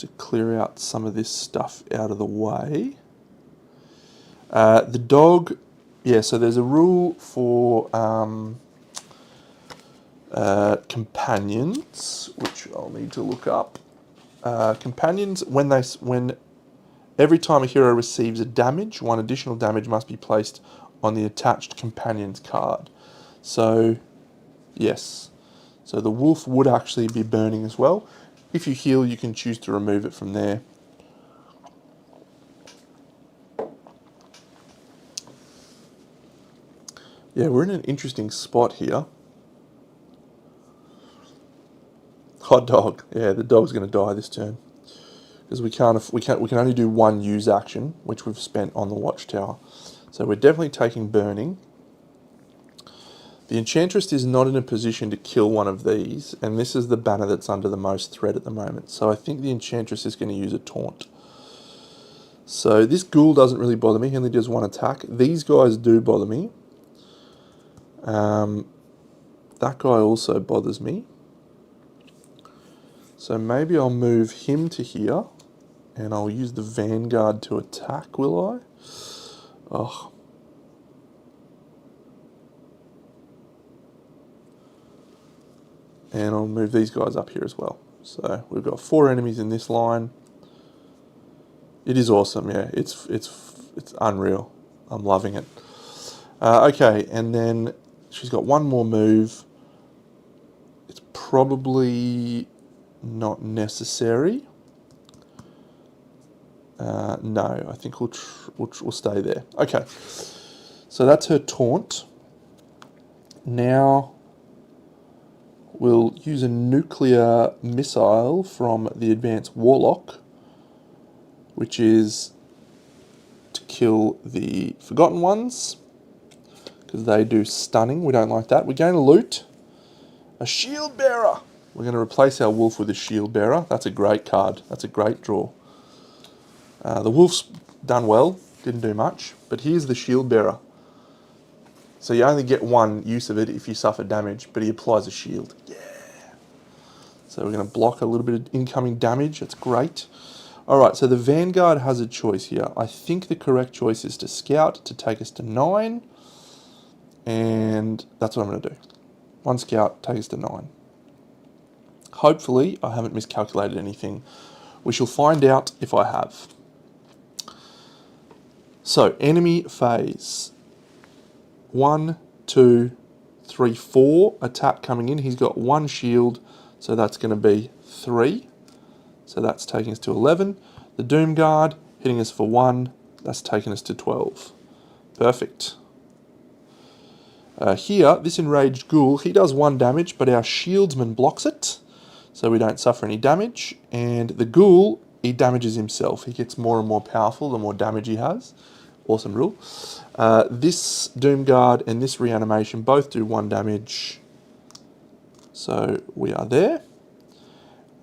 to clear out some of this stuff out of the way. The dog, yeah, so there's a rule for companions, which I'll need to look up. Companions, when every time a hero receives a damage, one additional damage must be placed on the attached companion's card. So, yes. So the wolf would actually be burning as well. If you heal, you can choose to remove it from there. Yeah, we're in an interesting spot here. Hot dog. Yeah, the dog's going to die this turn because we can only do one use action, which we've spent on the watchtower. So we're definitely taking burning. The Enchantress is not in a position to kill one of these, and this is the banner that's under the most threat at the moment. So I think the Enchantress is going to use a taunt. So this ghoul doesn't really bother me, he only does one attack. These guys do bother me. That guy also bothers me. So maybe I'll move him to here, and I'll use the Vanguard to attack, will I? Oh. And I'll move these guys up here as well. So we've got 4 enemies in this line. It is awesome, yeah. It's unreal. I'm loving it. Okay, and then she's got one more move. It's probably not necessary. No, I think we'll stay there. Okay, so that's her taunt. Now we'll use a nuclear missile from the Advanced Warlock, which is to kill the Forgotten Ones, because they do stunning. We don't like that. We're going to loot a Shield Bearer. We're going to replace our wolf with a Shield Bearer. That's a great card. That's a great draw. The wolf's done well, didn't do much, but here's the Shield Bearer. So you only get one use of it if you suffer damage, but he applies a shield. Yeah. So we're going to block a little bit of incoming damage. That's great. All right, so the Vanguard has a choice here. I think the correct choice is to scout to take us to 9, and that's what I'm going to do. 1 scout, take us to 9. Hopefully, I haven't miscalculated anything. We shall find out if I have. So, enemy phase. 1, 2, 3, 4 attack coming in. He's got 1 shield, so that's going to be 3. So that's taking us to 11. The Doom Guard hitting us for 1. That's taking us to 12. Perfect. Here, this Enraged Ghoul, he does 1 damage, but our Shieldsman blocks it, so we don't suffer any damage. And the Ghoul, he damages himself. He gets more and more powerful the more damage he has. Awesome rule. This Doom Guard and this Reanimation both do 1 damage. So we are there.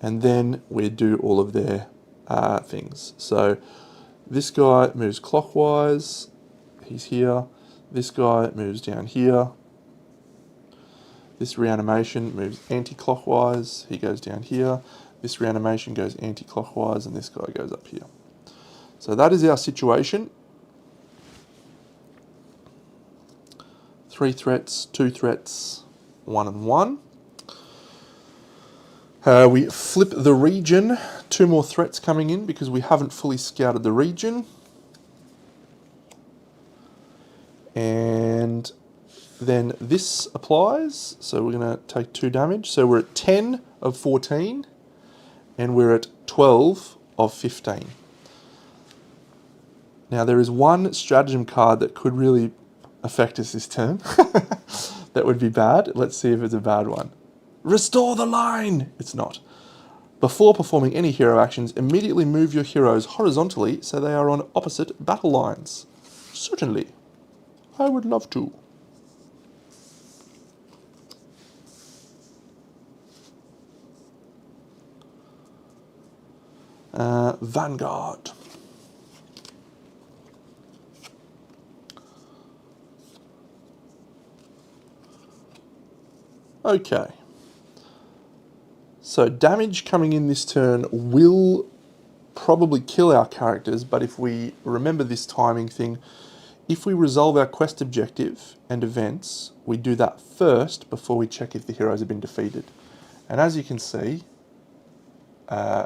And then we do all of their things. So this guy moves clockwise. He's here. This guy moves down here. This Reanimation moves anti-clockwise. He goes down here. This Reanimation goes anti-clockwise, and this guy goes up here. So that is our situation. 3 threats, 2 threats, 1 and 1. We flip the region. 2 more threats coming in because we haven't fully scouted the region. And then this applies. So we're going to take 2 damage. So we're at 10 of 14. And we're at 12 of 15. Now there is one stratagem card that could really affect us this turn. That would be bad. Let's see if it's a bad one. Restore the line! It's not. Before performing any hero actions, immediately move your heroes horizontally so they are on opposite battle lines. Certainly. I would love to. Vanguard. Okay. So damage coming in this turn will probably kill our characters, but if we remember this timing thing, if we resolve our quest objective and events, we do that first before we check if the heroes have been defeated. And as you can see,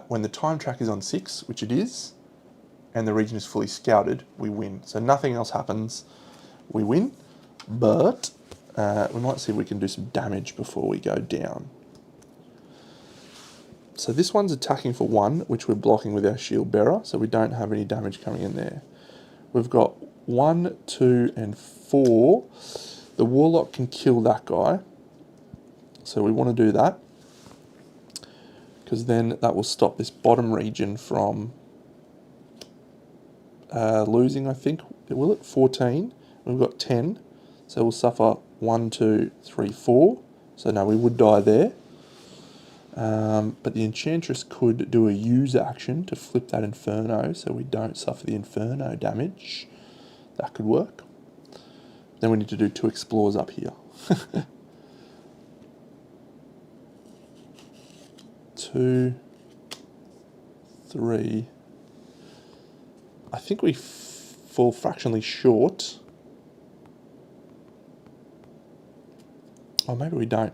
when the time track is on 6, which it is, and the region is fully scouted, we win. So nothing else happens, we win, but we might see if we can do some damage before we go down. So this one's attacking for 1, which we're blocking with our shield bearer, so we don't have any damage coming in there. We've got 1, 2, and 4. The warlock can kill that guy, so we want to do that, because then that will stop this bottom region from losing, I think. Will it? 14. We've got 10, so we'll suffer 1, 2, 3, 4. So no, we would die there. But the Enchantress could do a use action to flip that Inferno so we don't suffer the Inferno damage. That could work. Then we need to do 2 Explores up here. 2, 3. I think we fall fractionally short. Oh, maybe we don't.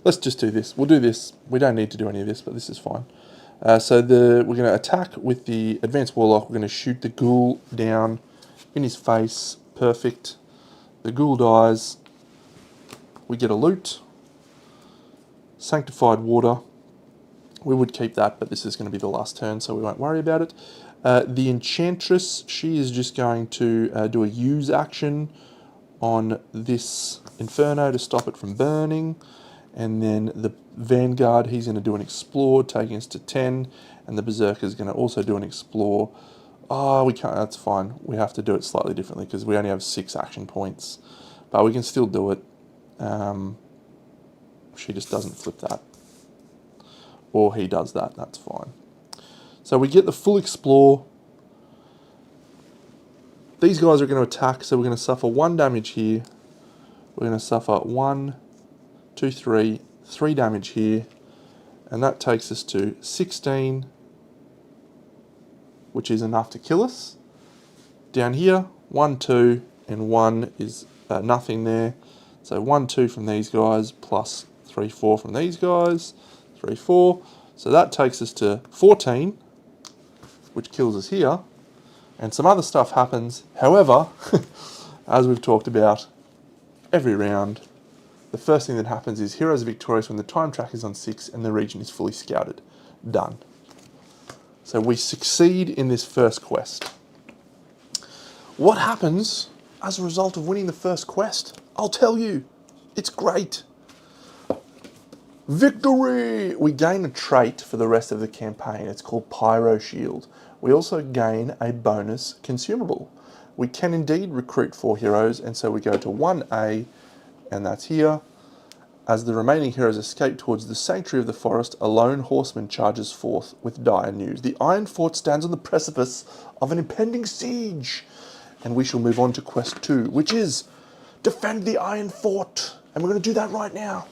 Let's just do this. We'll do this. We don't need to do any of this, but this is fine. So we're going to attack with the Advanced Warlock. We're going to shoot the ghoul down in his face. Perfect. The ghoul dies. We get a loot. Sanctified Water. We would keep that, but this is going to be the last turn, so we won't worry about it. The Enchantress, she is just going to do a use action on this Inferno to stop it from burning. And then the Vanguard, he's going to do an Explore, taking us to 10. And the Berserker is going to also do an Explore. Oh, we can't, that's fine. We have to do it slightly differently because we only have 6 action points. But we can still do it. She just doesn't flip that. Or he does that, that's fine. So we get the full Explore. These guys are going to attack, so we're going to suffer 1 damage here. We're going to suffer 1, 2, 3 damage here, and that takes us to 16, which is enough to kill us. Down here, 1, 2, and 1 is nothing there. So 1, 2 from these guys, plus 3, 4 from these guys, 3, 4. So that takes us to 14, which kills us here, and some other stuff happens. However, as we've talked about, every round, the first thing that happens is heroes are victorious when the time track is on 6 and the region is fully scouted. Done. So we succeed in this first quest. What happens as a result of winning the first quest? I'll tell you. It's great. Victory! We gain a trait for the rest of the campaign. It's called Pyro Shield. We also gain a bonus consumable. We can indeed recruit 4 heroes, and so we go to 1A, and that's here. As the remaining heroes escape towards the sanctuary of the forest, a lone horseman charges forth with dire news. The Iron Fort stands on the precipice of an impending siege, and we shall move on to quest 2, which is defend the Iron Fort, and we're going to do that right now.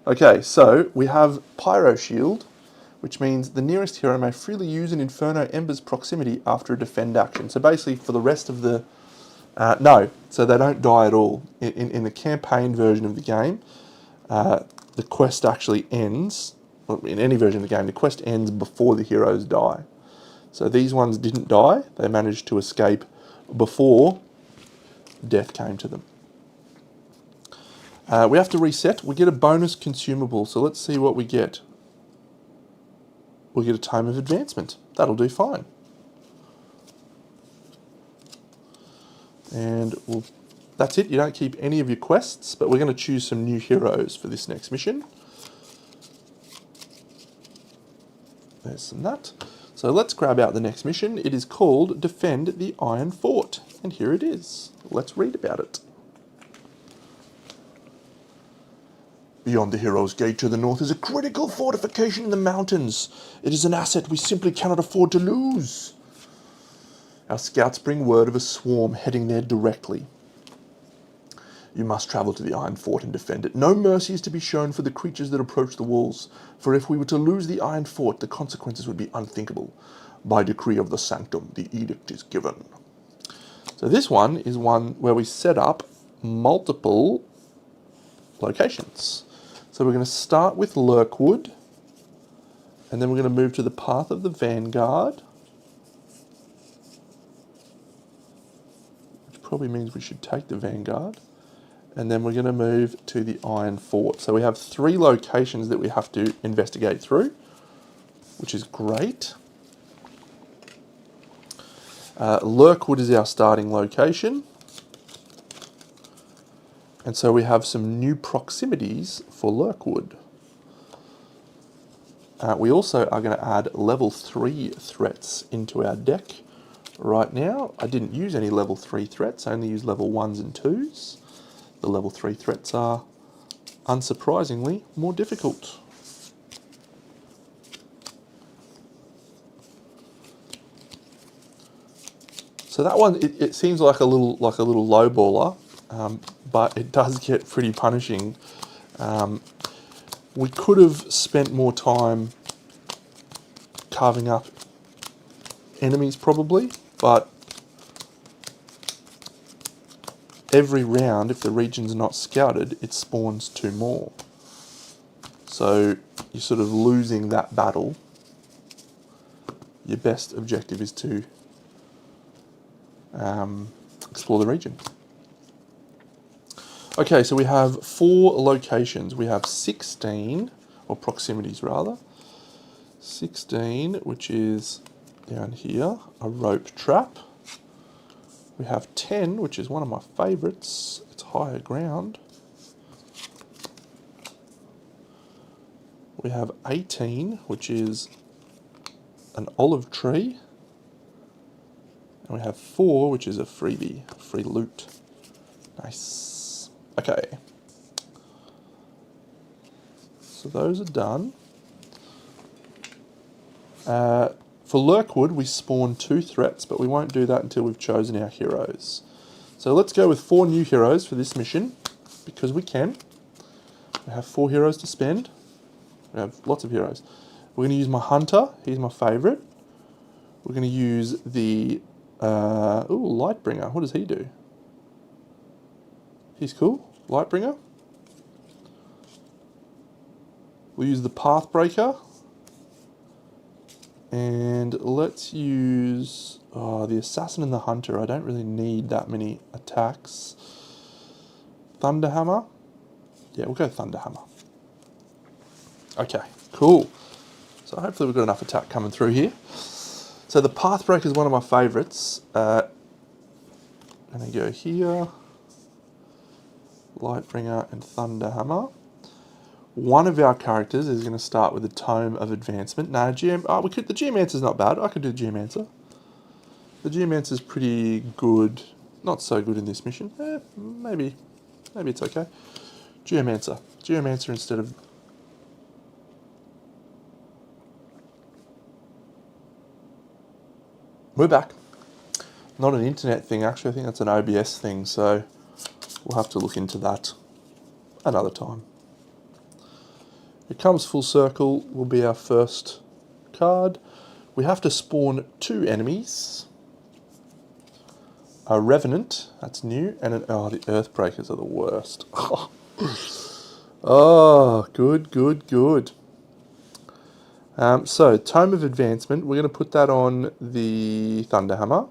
Okay, so we have Pyro Shield, which means the nearest hero may freely use an Inferno Ember's proximity after a defend action. So basically for the rest of the... no, so they don't die at all. In the campaign version of the game, the quest actually ends, in any version of the game, the quest ends before the heroes die. So these ones didn't die, they managed to escape before death came to them. We have to reset, we get a bonus consumable, so let's see what we get. We'll get a Tome of Advancement, that'll do fine. And that's it, you don't keep any of your quests, but we're going to choose some new heroes for this next mission. There's some that. So let's grab out the next mission. It is called Defend the Iron Fort, and here it is. Let's read about it. Beyond the Hero's Gate to the north is a critical fortification in the mountains. It is an asset we simply cannot afford to lose. Our scouts bring word of a swarm heading there directly. You must travel to the Iron Fort and defend it. No mercy is to be shown for the creatures that approach the walls, for if we were to lose the Iron Fort, the consequences would be unthinkable. By decree of the Sanctum, the edict is given. So this one is one where we set up multiple locations. So we're going to start with Lurkwood, and then we're going to move to the Path of the Vanguard, which probably means we should take the Vanguard. And then we're going to move to the Iron Fort. So we have 3 locations that we have to investigate through, which is great. Lurkwood is our starting location. And so we have some new proximities for Lurkwood. We also are going to add level 3 threats into our deck right now. I didn't use any level 3 threats, I only used level 1s and 2s. The level 3 threats are, unsurprisingly, more difficult. So that one, it seems like a little low baller, but it does get pretty punishing. We could have spent more time carving up enemies probably, but every round, if the region's not scouted, it spawns 2 more. So you're sort of losing that battle. Your best objective is to explore the region. Okay, so we have 4 locations. We have 16, or proximities rather. 16, which is down here, a rope trap. We have 10, which is one of my favourites. It's higher ground. We have 18, which is an olive tree. And we have 4, which is a freebie, free loot. Nice. Okay. So those are done. For Lurkwood, we spawn 2 threats, but we won't do that until we've chosen our heroes. So let's go with 4 new heroes for this mission, because we can. We have 4 heroes to spend. We have lots of heroes. We're going to use my Hunter. He's my favourite. We're going to use the Lightbringer. What does he do? He's cool. Lightbringer. We'll use the Pathbreaker. And let's use the Assassin and the Hunter. I don't really need that many attacks. Thunderhammer. Yeah, we'll go Thunderhammer. Okay, cool. So hopefully we've got enough attack coming through here. So the Pathbreaker is one of my favourites. I'm going to go here. Lightbringer and Thunderhammer. One of our characters is going to start with the Tome of Advancement. No, the Geomancer's not bad. I could do the Geomancer. The Geomancer's pretty good. Not so good in this mission. Maybe it's okay. Geomancer. Geomancer instead of... We're back. Not an internet thing, actually. I think that's an OBS thing, so we'll have to look into that another time. It comes full circle, will be our first card. We have to spawn 2 enemies. A Revenant, that's new, and the Earthbreakers are the worst. Oh, good. So, Tome of Advancement, we're going to put that on the Thunderhammer.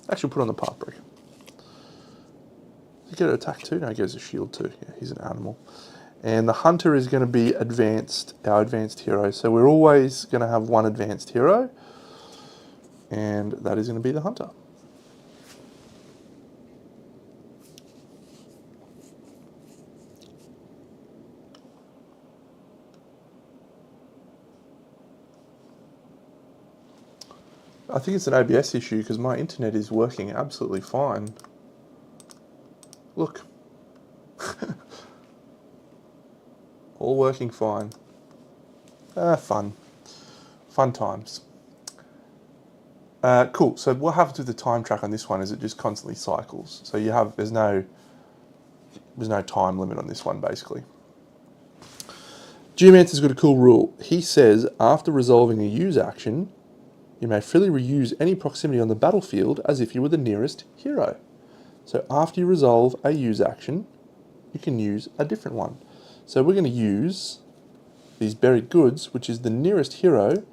Actually, we'll put on the Pathbreaker. Does he get an attack too? No, he gets a shield too. Yeah, he's an animal. And the Hunter is going to be our advanced hero. So we're always going to have one advanced hero. And that is going to be the Hunter. I think it's an OBS issue because my internet is working absolutely fine. Look. All working fine. Fun. Fun times. Cool. So what happens with the time track on this one is it just constantly cycles. So there's no no time limit on this one, basically. Geomancer's got a cool rule. He says, after resolving a use action, you may freely reuse any proximity on the battlefield as if you were the nearest hero. So after you resolve a use action, you can use a different one. So we're going to use these buried goods, which is the nearest hero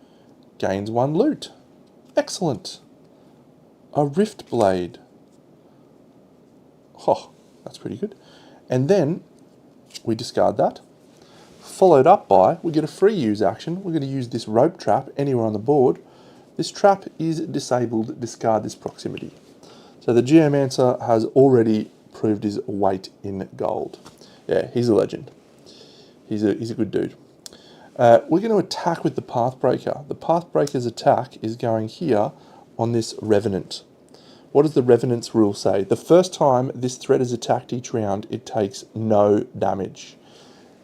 gains 1 loot. Excellent. A rift blade. Oh, that's pretty good. And then we discard that. Followed up by, we get a free use action. We're going to use this rope trap anywhere on the board. This trap is disabled, discard this proximity. So the Geomancer has already proved his weight in gold. Yeah, he's a legend. He's a good dude. We're going to attack with the Pathbreaker. The Pathbreaker's attack is going here on this Revenant. What does the Revenant's rule say? The first time this threat is attacked each round, it takes no damage.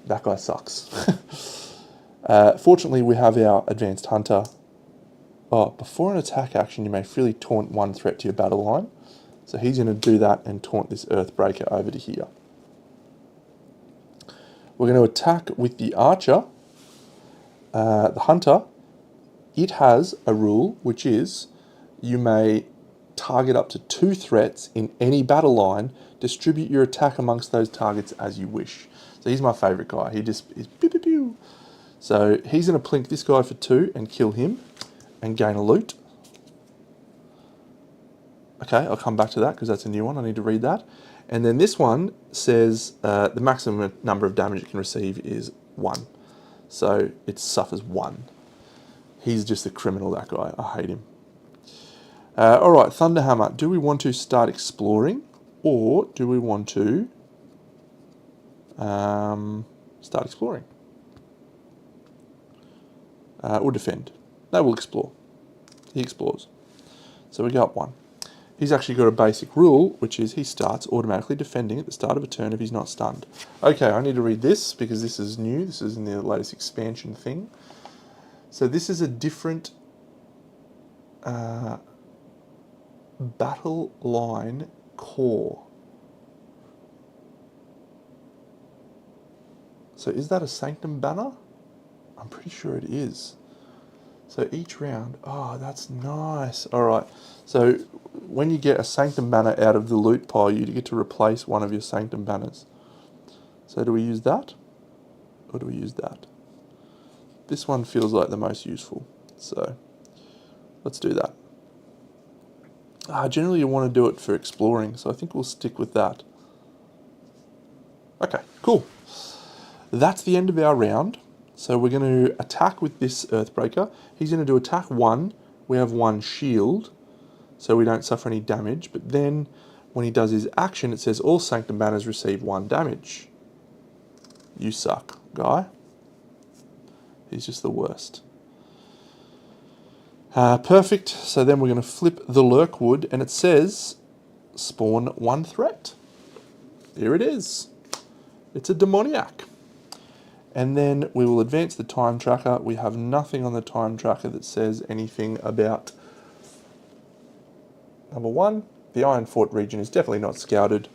That guy sucks. Fortunately, we have our Advanced Hunter. Oh, before an attack action, you may freely taunt 1 threat to your battle line. So he's going to do that and taunt this Earthbreaker over to here. We're going to attack with the Archer. The Hunter, it has a rule, which is you may target up to 2 threats in any battle line, distribute your attack amongst those targets as you wish. So he's my favourite guy. He just is pew pew pew. So he's going to plink this guy for 2 and kill him and gain a loot. Okay, I'll come back to that because that's a new one. I need to read that. And then this one says the maximum number of damage it can receive is 1. So it suffers 1. He's just a criminal, that guy. I hate him. Alright, Thunderhammer. Do we want to start exploring or do we want to start exploring? Or defend? No, we'll explore. He explores. So we go up 1. He's actually got a basic rule, which is he starts automatically defending at the start of a turn if he's not stunned. Okay, I need to read this because this is new. This is in the latest expansion thing. So this is a different battle line core. So is that a Sanctum banner? I'm pretty sure it is. So each round, oh, that's nice. All right, so when you get a Sanctum banner out of the loot pile, you get to replace one of your Sanctum banners. So do we use that? Or do we use that? This one feels like the most useful. So let's do that. Generally you want to do it for exploring, so I think we'll stick with that. Okay, cool. That's the end of our round. So we're going to attack with this Earthbreaker. He's going to do attack 1. We have 1 shield, so we don't suffer any damage. But then when he does his action, it says all Sanctum banners receive 1 damage. You suck, guy. He's just the worst. Perfect. So then we're going to flip the Lurkwood, and it says spawn 1 threat. Here it is. It's a demoniac. And then we will advance the time tracker. We have nothing on the time tracker that says anything about number 1. The Iron Fort region is definitely not scouted.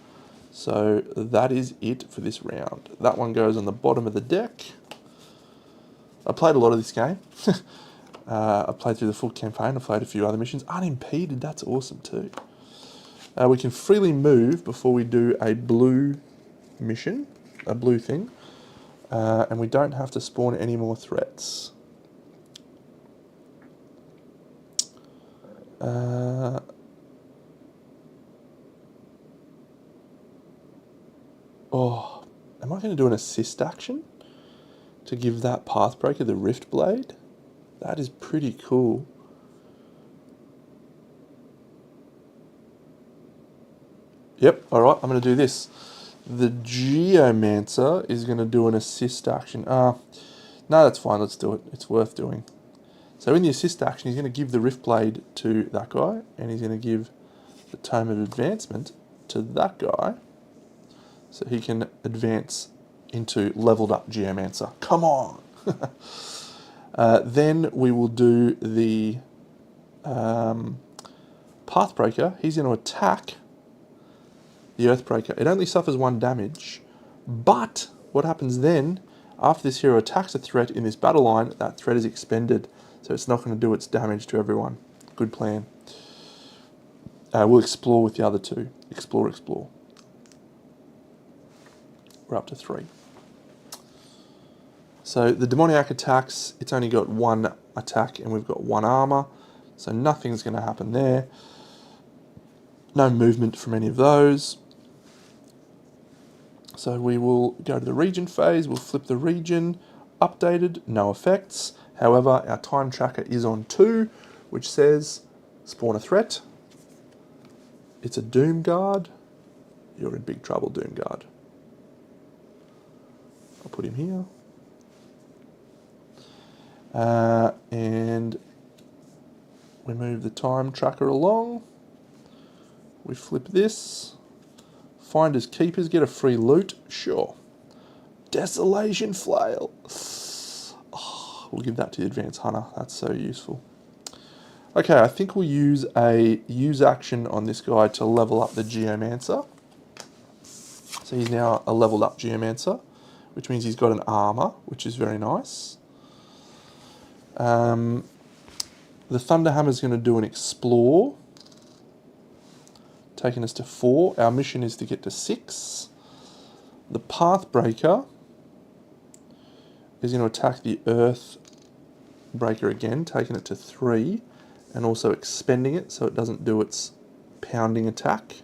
So that is it for this round. That one goes on the bottom of the deck. I played a lot of this game. I played through the full campaign. I played a few other missions. Unimpeded, that's awesome too. We can freely move before we do a blue mission, a blue thing. And we don't have to spawn any more threats. Oh, am I going to do an assist action to give that Pathbreaker the Rift Blade? That is pretty cool. Yep, alright, I'm going to do this. The Geomancer is going to do an assist action. No, that's fine, let's do it. It's worth doing. So in the assist action, he's going to give the Rift Blade to that guy, and he's going to give the Tome of Advancement to that guy, so he can advance into leveled up Geomancer. Come on! Then we will do the Pathbreaker. He's going to attack the Earthbreaker. It only suffers 1 damage, but what happens then, after this hero attacks a threat in this battle line, that threat is expended, so it's not going to do its damage to everyone. Good plan. We'll explore with the other 2. Explore, explore. We're up to 3. So the demoniac attacks, it's only got 1 attack and we've got 1 armor, so nothing's going to happen there. No movement from any of those. So we will go to the region phase, we'll flip the region, updated, no effects. However, our time tracker is on 2, which says spawn a threat. It's a Doom Guard. You're in big trouble, Doom Guard. I'll put him here. And we move the time tracker along. We flip this. Finders Keepers get a free loot. Sure. Desolation Flail. Oh, we'll give that to the Advanced Hunter. That's so useful. Okay, I think we'll use a use action on this guy to level up the Geomancer. So he's now a leveled up Geomancer, which means he's got an armor, which is very nice. The Thunderhammer is going to do an explore, taking us to 4. Our mission is to get to 6. The Pathbreaker is going to attack the Earth Breaker again, taking it to 3, and also expending it so it doesn't do its pounding attack.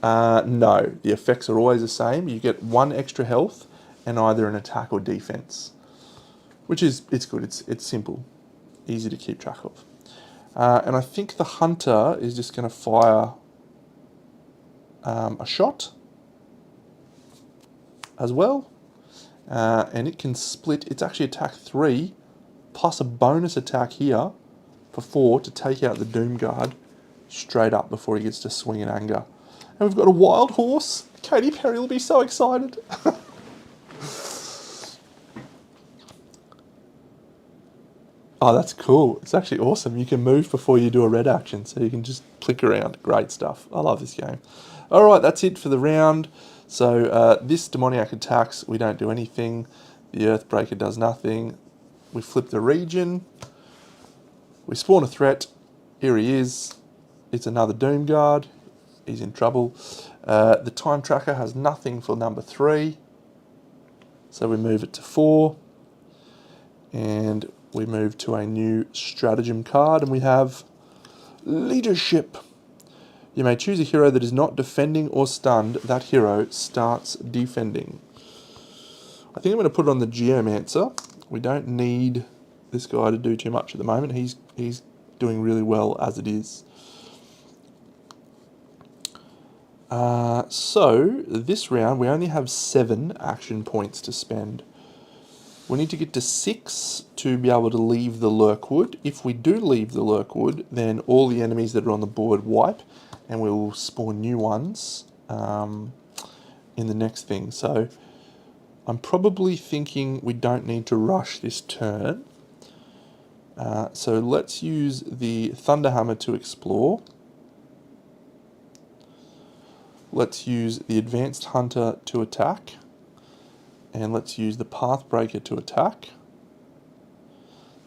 No, the effects are always the same. You get 1 extra health and either an attack or defense, which is, it's good. It's simple, easy to keep track of. And I think the Hunter is just going to fire a shot as well. And it can split, it's actually attack 3, plus a bonus attack here for 4 to take out the Doom Guard straight up before he gets to swing in anger. And we've got a wild horse. Katy Perry will be so excited. Oh, that's cool. It's actually awesome. You can move before you do a red action, so you can just click around. Great stuff. I love this game. All right, that's it for the round. So this demoniac attacks, we don't do anything. The Earthbreaker does nothing. We flip the region. We spawn a threat. Here he is. It's another Doom Guard. He's in trouble. The time tracker has nothing for number 3. So we move it to 4. And we move to a new stratagem card, and we have Leadership. You may choose a hero that is not defending or stunned. That hero starts defending. I think I'm going to put it on the Geomancer. We don't need this guy to do too much at the moment. He's doing really well as it is. So this round we only have 7 action points to spend. We need to get to 6 to be able to leave the Lurkwood. If we do leave the Lurkwood, then all the enemies that are on the board wipe, and we will spawn new ones in the next thing. So I'm probably thinking we don't need to rush this turn. So let's use the Thunderhammer to explore. Let's use the Advanced Hunter to attack. And let's use the Pathbreaker to attack.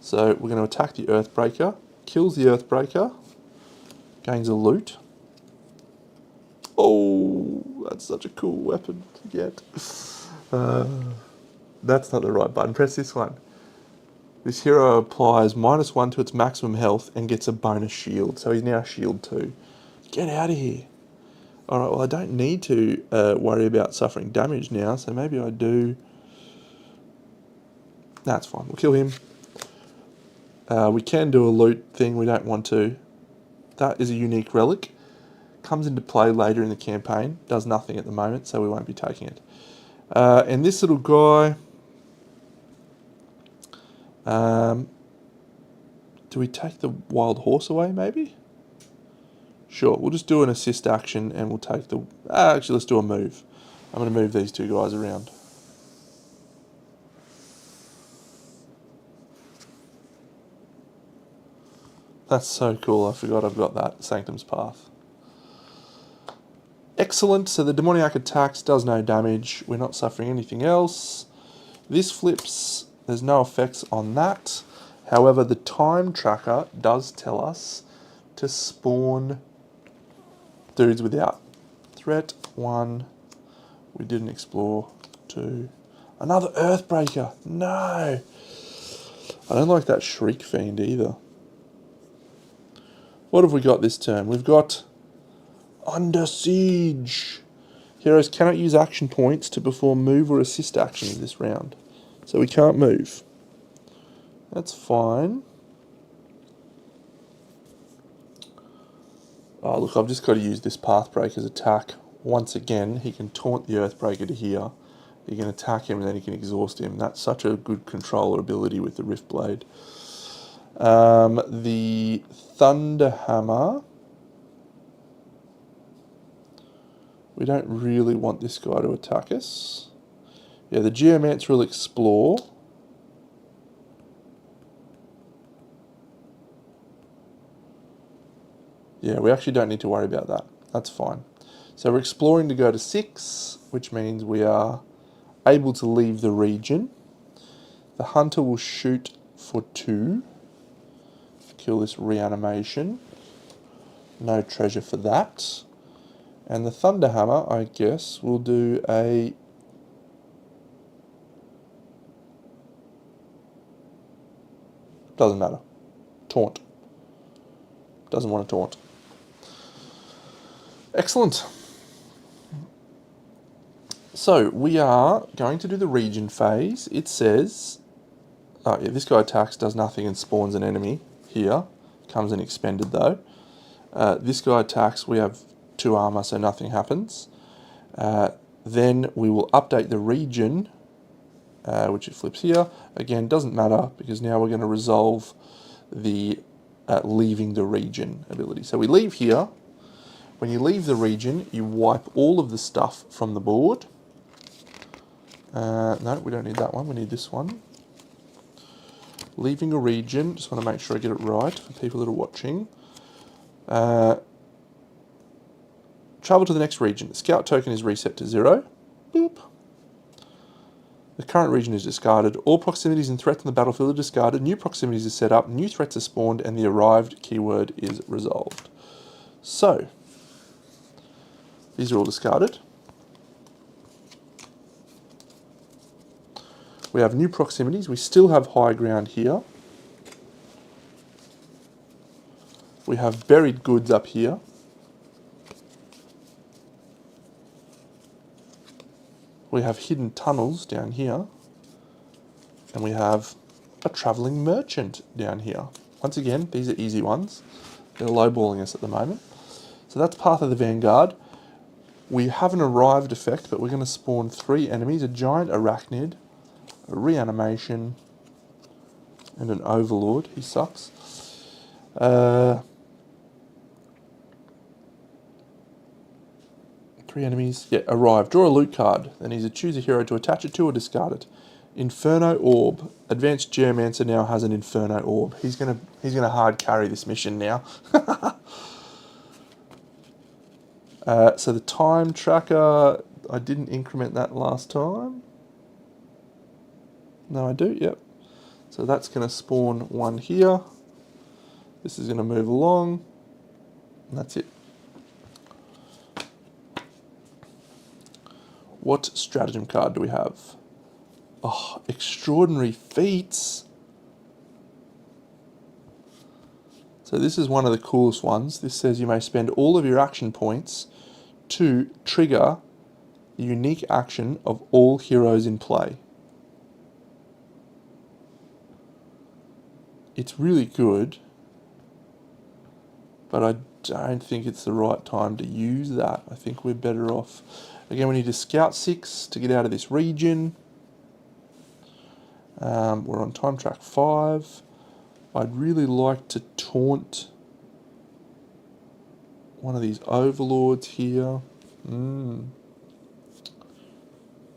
So we're going to attack the Earthbreaker. Kills the Earthbreaker. Gains a loot. Oh, that's such a cool weapon to get. That's not the right button. Press this one. This hero applies -1 to its maximum health and gets a bonus shield. So he's now shield 2. Get out of here. Alright, well I don't need to worry about suffering damage now, so maybe I do. That's fine, we'll kill him. We can do a loot thing, we don't want to. That is a unique relic. Comes into play later in the campaign. Does nothing at the moment, so we won't be taking it. And this little guy... do we take the wild horse away, maybe? Sure, we'll just do an assist action and we'll take the... actually, let's do a move. I'm going to move these 2 guys around. That's so cool, I forgot I've got that, Sanctum's Path. Excellent. So the demoniac attacks, does no damage. We're not suffering anything else. This flips. There's no effects on that. However, the time tracker does tell us to spawn dudes without threat. 1. We didn't explore. 2. Another Earthbreaker. No. I don't like that Shriek Fiend either. What have we got this turn? We've got Under Siege. Heroes cannot use action points to perform move or assist actions this round. So we can't move. That's fine. Oh, look, I've just got to use this Pathbreaker's attack. Once again, he can taunt the Earthbreaker to here. He can attack him and then he can exhaust him. That's such a good controller ability with the Rift Blade. The Thunderhammer. We don't really want this guy to attack us. Yeah, the Geomancer will explore. Yeah, we actually don't need to worry about that. That's fine. So we're exploring to go to 6, which means we are able to leave the region. The Hunter will shoot for 2. Kill this reanimation. No treasure for that. And the Thunderhammer, I guess, will do a... Doesn't matter. Taunt. Doesn't want to taunt. Excellent. So we are going to do the region phase. It says, oh yeah, this guy attacks, does nothing and spawns an enemy here. Comes in expended though. This guy attacks, we have 2 armor so nothing happens. Then we will update the region, which it flips here. Again, doesn't matter because now we're going to resolve the leaving the region ability. So we leave here. When you leave the region, you wipe all of the stuff from the board. No, we don't need that one. We need this one. Leaving a region. Just want to make sure I get it right for people that are watching. Travel to the next region. The scout token is reset to 0. Boop. The current region is discarded. All proximities and threats on the battlefield are discarded. New proximities are set up. New threats are spawned, and the arrived keyword is resolved. So, these are all discarded. We have new proximities. We still have high ground here. We have buried goods up here. We have hidden tunnels down here. And we have a travelling merchant down here. Once again, these are easy ones. They're lowballing us at the moment. So that's Path of the Vanguard. We have an arrived effect, but we're going to spawn 3 enemies. A giant arachnid, a reanimation, and an overlord. He sucks. 3 enemies. Yeah, arrive. Draw a loot card. Then either choose a hero to attach it to or discard it. Inferno Orb. Advanced Geomancer now has an Inferno Orb. He's gonna hard carry this mission now. So the time tracker, I didn't increment that last time. No, I do, yep. So that's going to spawn 1 here. This is going to move along. And that's it. What stratagem card do we have? Oh, Extraordinary Feats. So this is one of the coolest ones. This says you may spend all of your action points to trigger the unique action of all heroes in play. It's really good, but I don't think it's the right time to use that. I think we're better off. Again, we need to scout 6 to get out of this region. We're on time track 5. I'd really like to taunt one of these overlords here.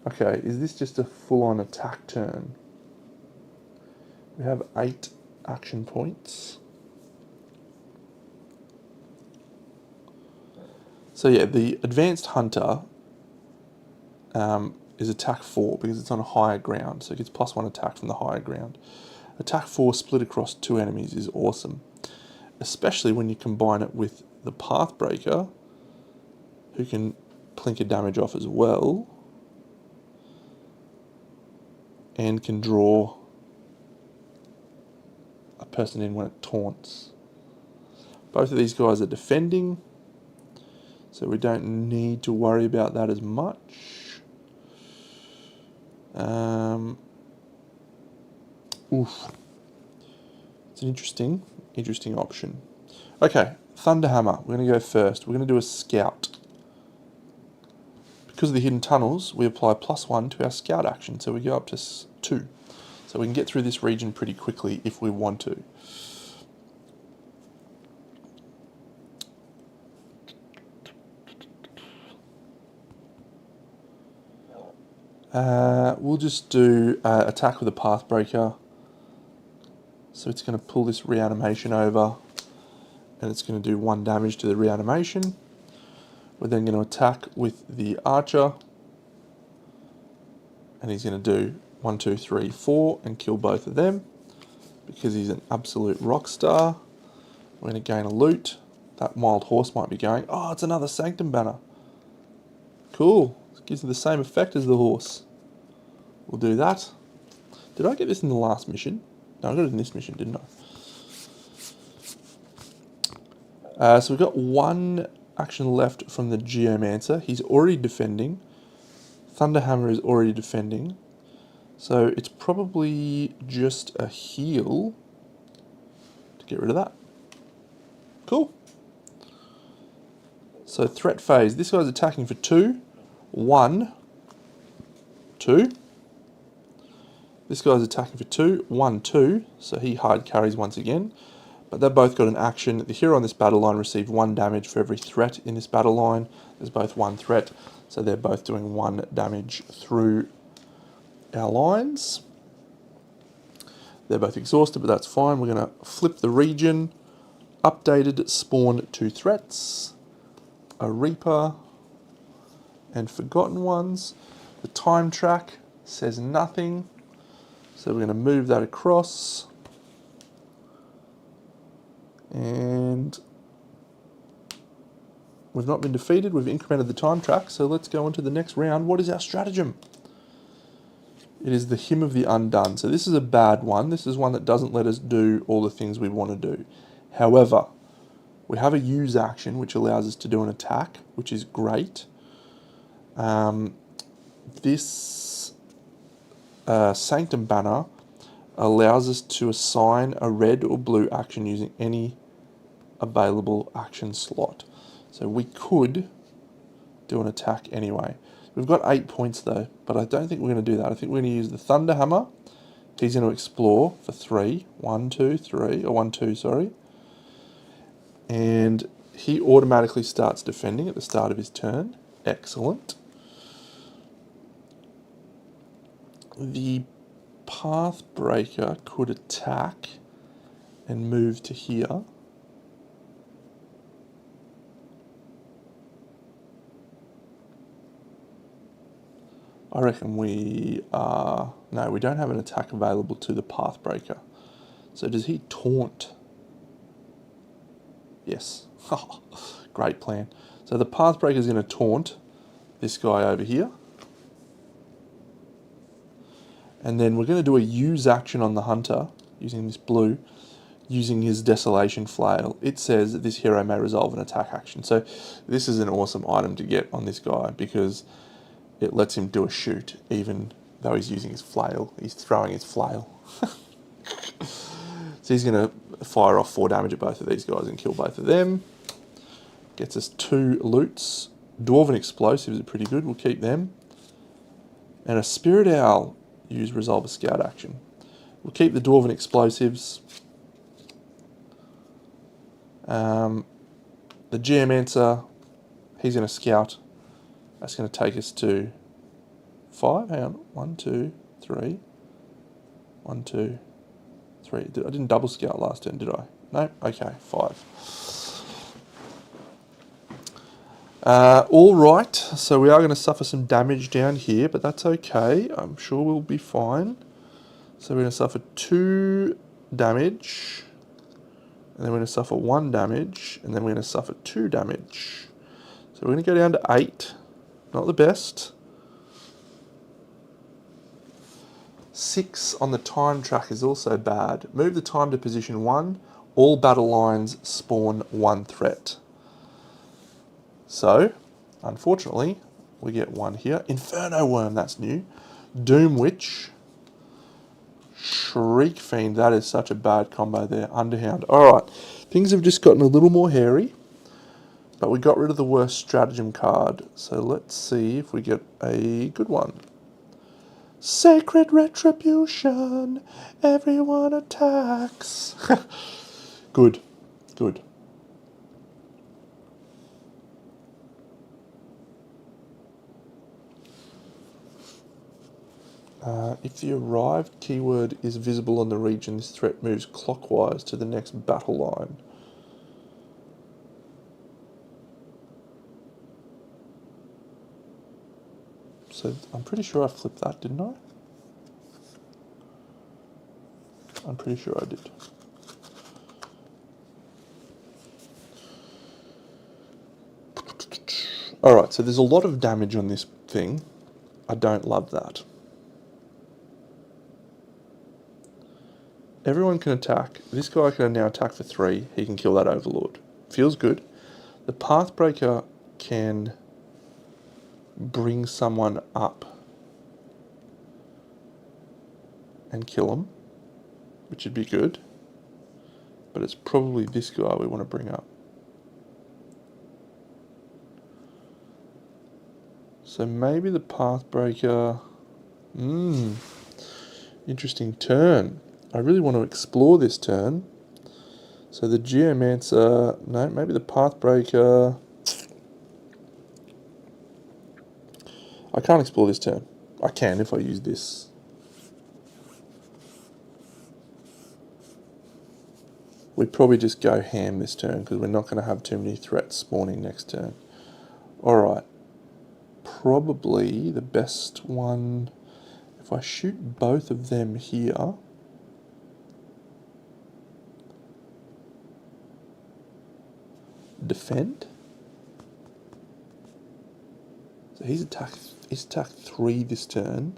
Okay, is this just a full-on attack turn? We have 8 action points. So So yeah, the Advanced Hunter is attack 4 because it's on a higher ground, so it gets +1 attack from the higher ground. Attack 4 split across 2 enemies is awesome, especially when you combine it with the Pathbreaker, who can plinker damage off as well, and can draw a person in when it taunts. Both of these guys are defending, so we don't need to worry about that as much. It's an interesting option. Okay, Thunderhammer. We're going to go first. We're going to do a scout. Because of the hidden tunnels, we apply +1 to our scout action, so we go up to 2. So we can get through this region pretty quickly if we want to. We'll just do attack with a Pathbreaker. So it's going to pull this reanimation over, and it's going to do 1 damage to the reanimation. We're then going to attack with the Archer, and he's going to do 1, 2, 3, 4 and kill both of them because he's an absolute rock star. We're going to gain a loot. That wild horse might be going, oh, it's another Sanctum banner. Cool. It gives me the same effect as the horse. We'll do that. Did I get this in the last mission? No, I got it in this mission, didn't I? So we've got 1 action left from the Geomancer. He's already defending. Thunderhammer is already defending. So it's probably just a heal to get rid of that. Cool. So threat phase. This guy's attacking for 2. 1, 2. This guy's attacking for 2. 1, 2. So he hard carries once again. But they've both got an action. The hero on this battle line received 1 damage for every threat in this battle line. There's both 1 threat. So they're both doing 1 damage through our lines. They're both exhausted, but that's fine. We're going to flip the region. Updated spawn 2 threats. A Reaper and Forgotten Ones. The time track says nothing. So we're going to move that across. And we've not been defeated. We've incremented the time track. So let's go on to the next round. What is our stratagem? It is the Hymn of the Undone. So this is a bad one. This is one that doesn't let us do all the things we want to do. However, we have a use action which allows us to do an attack, which is great. This Sanctum banner allows us to assign a red or blue action using any available action slot. So we could do an attack anyway. We've got 8 points though, but I don't think we're going to do that. I think we're going to use the Thunderhammer. He's going to explore for 3. 1, 2, 3, or 1, 2, sorry. And he automatically starts defending at the start of his turn. Excellent. The Pathbreaker could attack and move to here. I reckon we are... No, we don't have an attack available to the Pathbreaker. So does he taunt? Yes. Great plan. So the Pathbreaker is going to taunt this guy over here. And then we're going to do a use action on the Hunter, using this blue, using his Desolation Flail. It says that this hero may resolve an attack action. So this is an awesome item to get on this guy because it lets him do a shoot, even though he's using his flail. He's throwing his flail. So he's going to fire off 4 damage at both of these guys and kill both of them. Gets us 2 loots. Dwarven Explosives are pretty good. We'll keep them. And a Spirit Owl. Use Resolve a Scout action. We'll keep the Dwarven Explosives. The Geomancer, he's going to scout. That's going to take us to 5. Hang on. 1, 2, 3. 1, 2, 3. I didn't double scout last turn, did I? No? Okay, 5. All right, so we are going to suffer some damage down here, but that's okay. I'm sure we'll be fine. So we're going to suffer 2 damage, and then we're going to suffer 1 damage, and then we're going to suffer 2 damage. So we're going to go down to 8. Not the best. 6 on the time track is also bad. Move the time to position 1. All battle lines spawn 1 threat. So, unfortunately, we get 1 here. Inferno Worm, that's new. Doom Witch. Shriek Fiend, that is such a bad combo there. Underhound. Alright, things have just gotten a little more hairy, but we got rid of the worst stratagem card. So let's see if we get a good one. Sacred Retribution. Everyone attacks. Good. Good. If the arrived keyword is visible on the region, this threat moves clockwise to the next battle line. So I'm pretty sure I flipped that, didn't I? I'm pretty sure I did. Alright, so there's a lot of damage on this thing. I don't love that. Everyone can attack. This guy can now attack for 3. He can kill that Overlord. Feels good. The Pathbreaker can bring someone up and kill him, which would be good. But it's probably this guy we want to bring up. So maybe the Pathbreaker... interesting turn. I really want to explore this turn. So the Geomancer... No, maybe the Pathbreaker... I can't explore this turn. I can if I use this. We'd probably just go ham this turn because we're not going to have too many threats spawning next turn. Alright. Probably the best one... If I shoot both of them here... Defend? So he's attacked 3 this turn.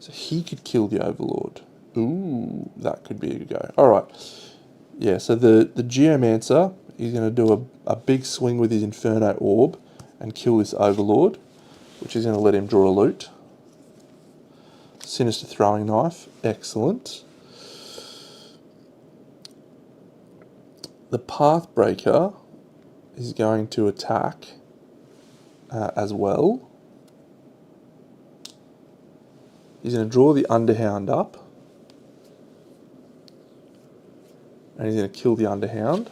So he could kill the Overlord. Ooh, that could be a go. Alright. Yeah, so the Geomancer, he's going to do a big swing with his Inferno Orb and kill this Overlord, which is going to let him draw a loot. Sinister Throwing Knife. Excellent. The Pathbreaker is going to attack as well. He's going to draw the Underhound up. And he's going to kill the Underhound.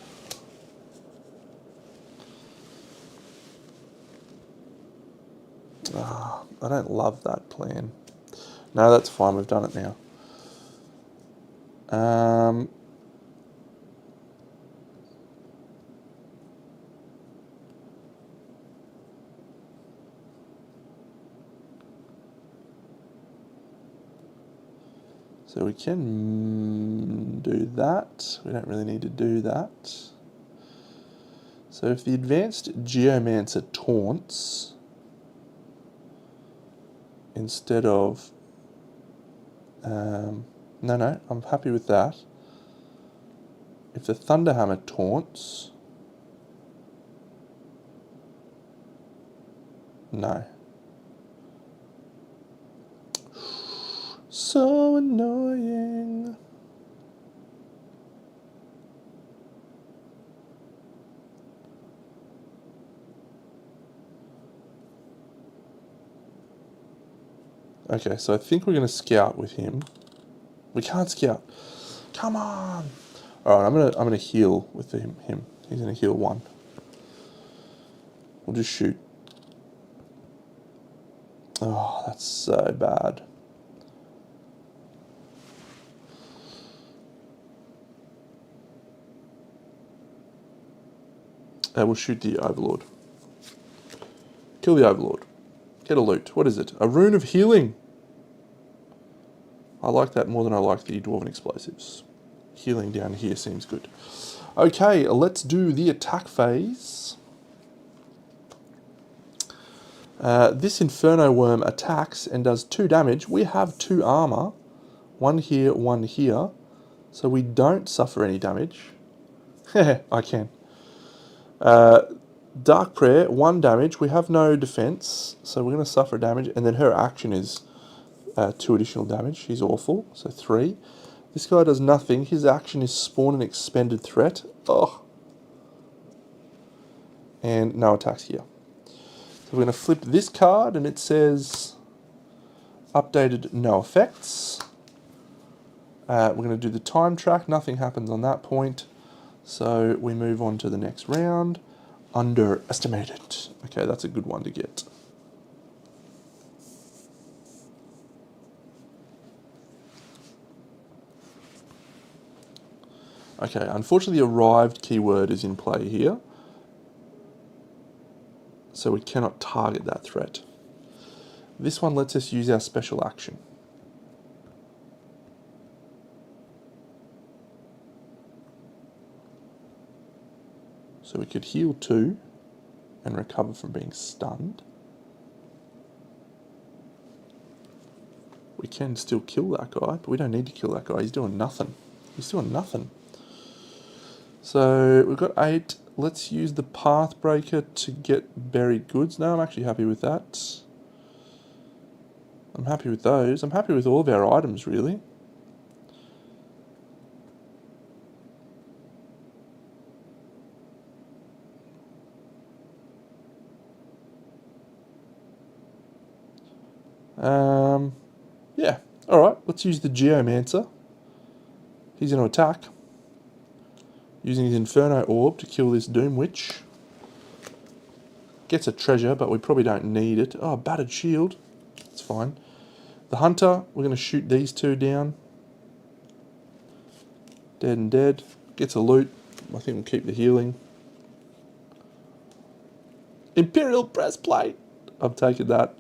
I don't love that plan. No, that's fine. We've done it now. So we can do that. We don't really need to do that. So if the advanced Geomancer taunts instead of... no, I'm happy with that. If the Thunderhammer taunts... No. So annoying. Okay, so I think we're going to scout with him. We can't scout. Come on. All right, I'm gonna heal with him. He's going to heal 1. We'll just shoot. Oh, that's so bad. We'll shoot the Overlord. Kill the Overlord. Get a loot. What is it? A Rune of Healing. I like that more than I like the Dwarven Explosives. Healing down here seems good. Okay, let's do the attack phase. This Inferno Worm attacks and does 2 damage. We have 2 armor. 1 here, 1 here. So we don't suffer any damage. I can. Dark Prayer, 1 damage. We have no defense, so we're going to suffer damage. And then her action is 2 additional damage. She's awful, so 3. This guy does nothing. His action is Spawn an Expended Threat. Oh. And no attacks here. So we're going to flip this card, and it says updated, no effects. We're going to do the time track. Nothing happens on that point. So we move on to the next round. Underestimated. Okay, that's a good one to get. Okay, unfortunately the arrived keyword is in play here. So we cannot target that threat. This one lets us use our special action. So we could heal 2 and recover from being stunned. We can still kill that guy, but we don't need to kill that guy. He's doing nothing. He's doing nothing. So we've got 8. Let's use the Pathbreaker to get buried goods. No, I'm actually happy with that. I'm happy with those. I'm happy with all of our items, really. Yeah. Alright, let's use the Geomancer. He's going to attack. Using his Inferno Orb to kill this Doom Witch. Gets a treasure, but we probably don't need it. Oh, battered shield. It's fine. The Hunter, we're going to shoot these 2 down. Dead and dead. Gets a loot. I think we'll keep the healing. Imperial Breastplate. I've taken that.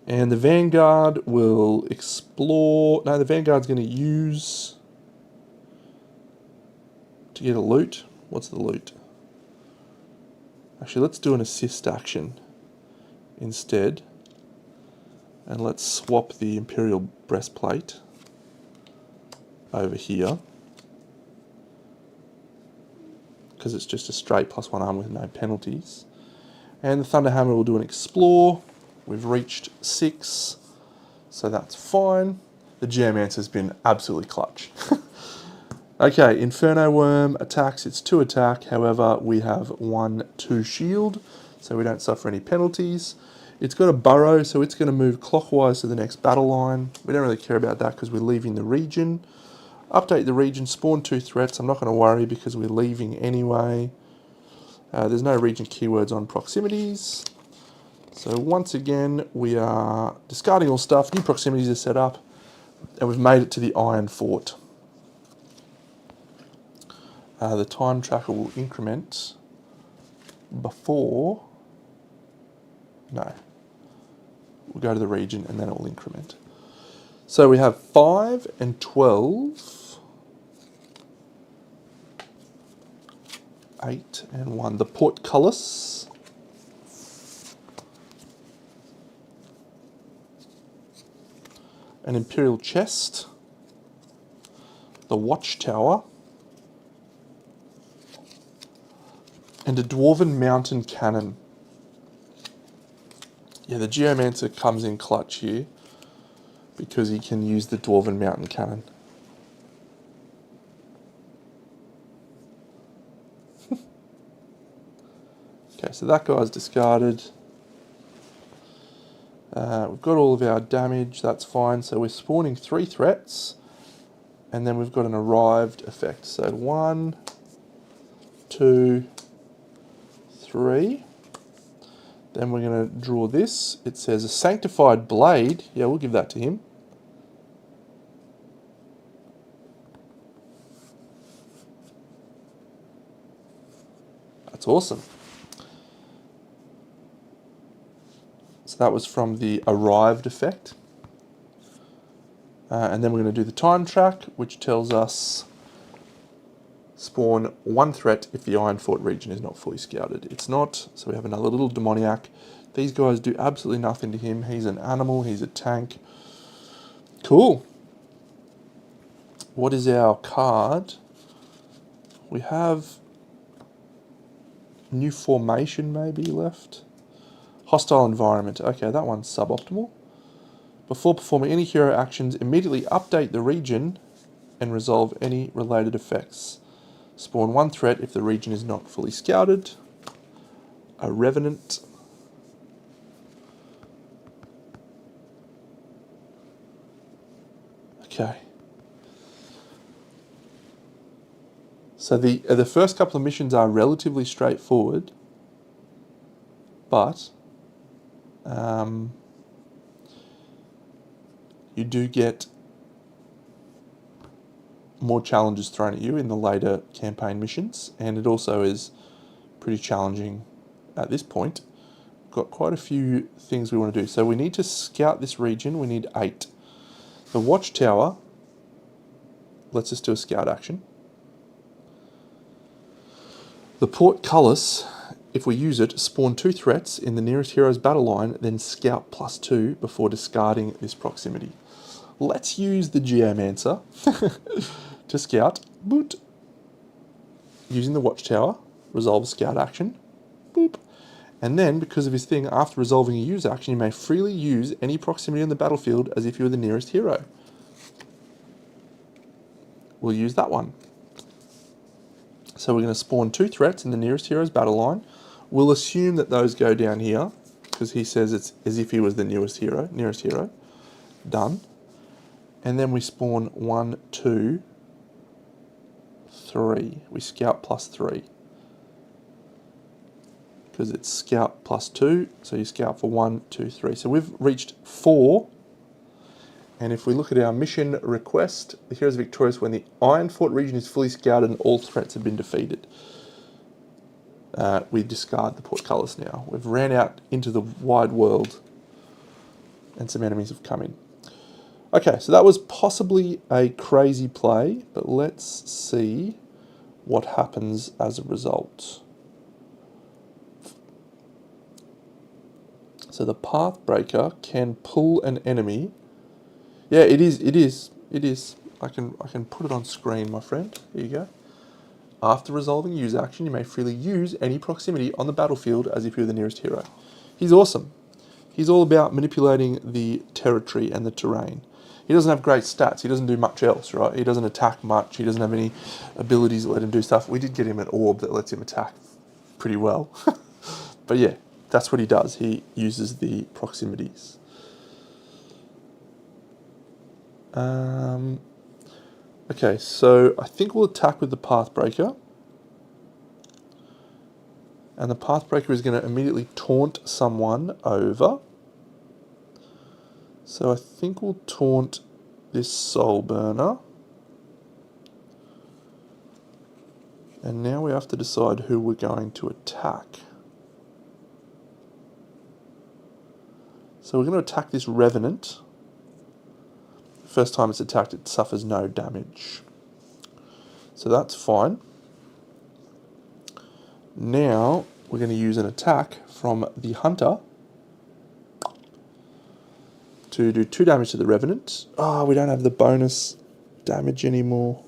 And the Vanguard will explore. No, the Vanguard's going to use to get a loot. What's the loot? Actually, let's do an assist action instead. And let's swap the Imperial Breastplate over here. Because it's just a straight +1 armor with no penalties. And the Thunderhammer will do an explore. We've reached 6, so that's fine. The Geomancer's been absolutely clutch. Okay, Inferno Worm attacks. It's 2 attack. However, we have 1/2 shield, so we don't suffer any penalties. It's got a burrow, so it's going to move clockwise to the next battle line. We don't really care about that because we're leaving the region. Update the region, spawn 2 threats. I'm not going to worry because we're leaving anyway. There's no region keywords on proximities. So once again, we are discarding all stuff, new proximities are set up, and we've made it to the Iron Fort. The time tracker will increment before, no, we'll go to the region and then it will increment. So we have 5 and 12, 8 and 1, the Portcullis. An Imperial Chest, the Watchtower, and a Dwarven Mountain Cannon. Yeah, the Geomancer comes in clutch here because he can use the Dwarven Mountain Cannon. Okay, so that guy's discarded. We've got all of our damage, that's fine. So we're spawning 3 threats, and then we've got an arrived effect. So 1, 2, 3. Then we're going to draw this. It says a Sanctified Blade. Yeah, we'll give that to him. That's awesome. So that was from the arrived effect. And then we're going to do the time track, which tells us spawn one threat if the Iron Fort region is not fully scouted. It's not, so we have another little demoniac. These guys do absolutely nothing to him. He's an animal, he's a tank. Cool. What is our card? We have new formation maybe left. Hostile environment. Okay, that one's suboptimal. Before performing any hero actions, immediately update the region and resolve any related effects. Spawn one threat if the region is not fully scouted. A Revenant. Okay. So the first couple of missions are relatively straightforward, but you do get more challenges thrown at you in the later campaign missions, and it also is pretty challenging at this point. Got quite a few things we want to do. So we need to scout this region. We need 8. The Watchtower lets us do a scout action. The Portcullis, if we use it, spawn 2 threats in the nearest hero's battle line, then scout +2 before discarding this proximity. Let's use the Geomancer to scout. Boot. Using the Watchtower, resolve a scout action. Boop. And then, because of his thing, after resolving a use action, you may freely use any proximity on the battlefield as if you were the nearest hero. We'll use that one. So we're going to spawn 2 threats in the nearest hero's battle line. We'll assume that those go down here, because he says it's as if he was the nearest hero. Done. And then we spawn 1, 2, 3. We scout +3. Because it's scout +2, so you scout for 1, 2, 3. So we've reached 4. And if we look at our mission request, the heroes are victorious when the Iron Fort region is fully scouted and all threats have been defeated. We discard the Portcullis now. We've ran out into the wide world and some enemies have come in. Okay, so that was possibly a crazy play, but let's see what happens as a result. So the Pathbreaker can pull an enemy. Yeah, it is. I can put it on screen, my friend. There you go. After resolving use action, you may freely use any proximity on the battlefield as if you're the nearest hero. He's awesome. He's all about manipulating the territory and the terrain. He doesn't have great stats. He doesn't do much else, right? He doesn't attack much. He doesn't have any abilities that let him do stuff. We did get him an orb that lets him attack pretty well. But yeah, that's what he does. He uses the proximities. Okay, so I think we'll attack with the Pathbreaker. And the Pathbreaker is going to immediately taunt someone over. So I think we'll taunt this Soul Burner. And now we have to decide who we're going to attack. So we're going to attack this Revenant. The first time it's attacked, it suffers no damage. So that's fine. Now we're going to use an attack from the Hunter to do 2 damage to the Revenant. Oh, we don't have the bonus damage anymore.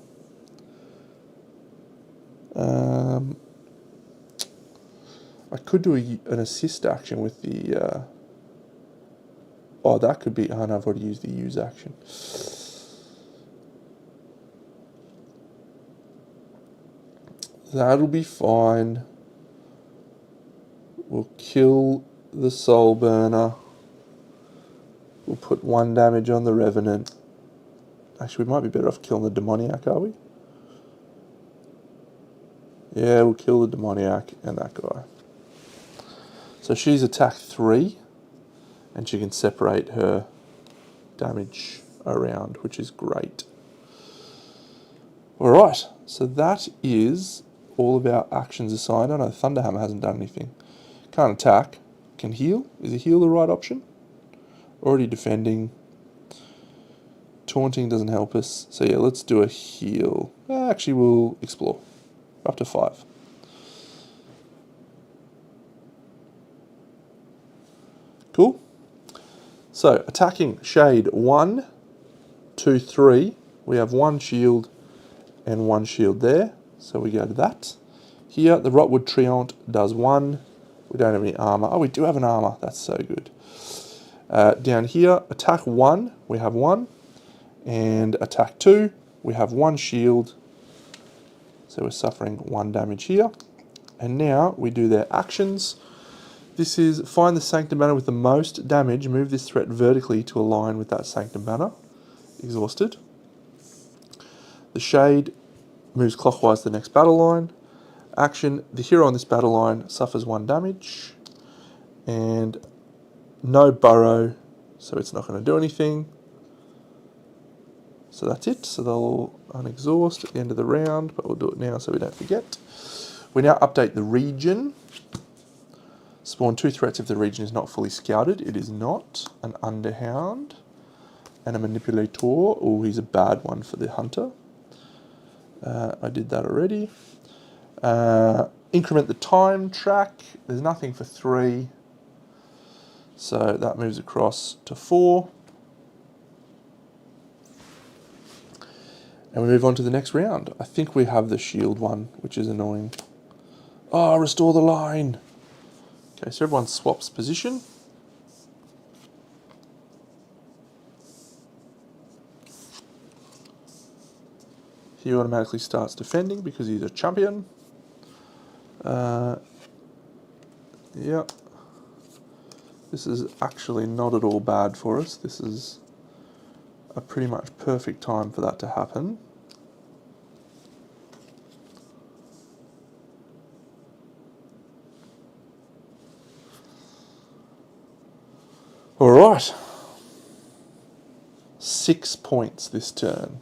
I could do an assist action with the... oh, that could be... Oh, no, I've already used the use action. That'll be fine. We'll kill the Soul Burner. We'll put 1 damage on the Revenant. Actually, we might be better off killing the Demoniac, are we? Yeah, we'll kill the Demoniac and that guy. So she's attack 3, and she can separate her damage around, which is great. Alright, so that is all of our actions assigned. I know Thunderhammer hasn't done anything. Can't attack. Can heal. Is a heal the right option? Already defending. Taunting doesn't help us. So yeah, let's do a heal. Actually, we'll explore. Up to 5. Cool. So attacking Shade 1, 2, 3. We have 1 shield and 1 shield there. So we go to that. Here, the Rotwood Treant does 1. We don't have any armor. Oh, we do have an armor. That's so good. Down here, attack 1, we have 1. And attack 2, we have 1 shield. So we're suffering 1 damage here. And now we do their actions. This is find the Sanctum banner with the most damage. Move this threat vertically to align with that Sanctum banner. Exhausted. The Shade moves clockwise to the next battle line. Action, the hero on this battle line suffers 1 damage. And no burrow, so it's not going to do anything. So that's it. So they'll unexhaust at the end of the round, but we'll do it now so we don't forget. We now update the region. Spawn 2 threats if the region is not fully scouted. It is not. An Underhound and a Manipulator. Oh, he's a bad one for the Hunter. I did that already. Increment the time track. There's nothing for 3. So that moves across to 4. And we move on to the next round. I think we have the shield one, which is annoying. Oh, restore the line. Okay, so everyone swaps position. He automatically starts defending because he's a champion. Yep. This is actually not at all bad for us. This is a pretty much perfect time for that to happen. All right. 6 points this turn.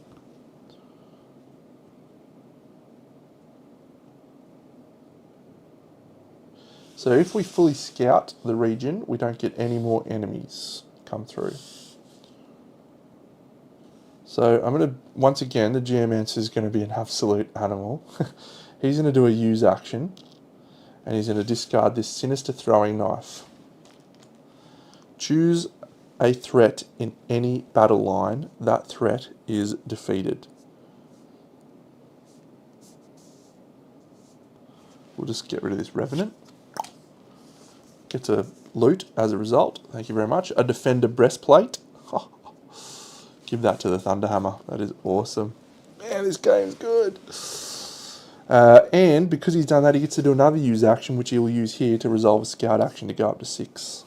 So if we fully scout the region, we don't get any more enemies come through. So I'm going to, once again, the Geomancer is going to be an absolute animal. He's going to do a use action, and he's going to discard this Sinister Throwing Knife. Choose a threat in any battle line. That threat is defeated. We'll just get rid of this Revenant. Gets a loot as a result. Thank you very much. A Defender Breastplate. Give that to the Thunderhammer. That is awesome. Man, this game's good. And because he's done that, he gets to do another use action, which he'll use here to resolve a scout action to go up to 6.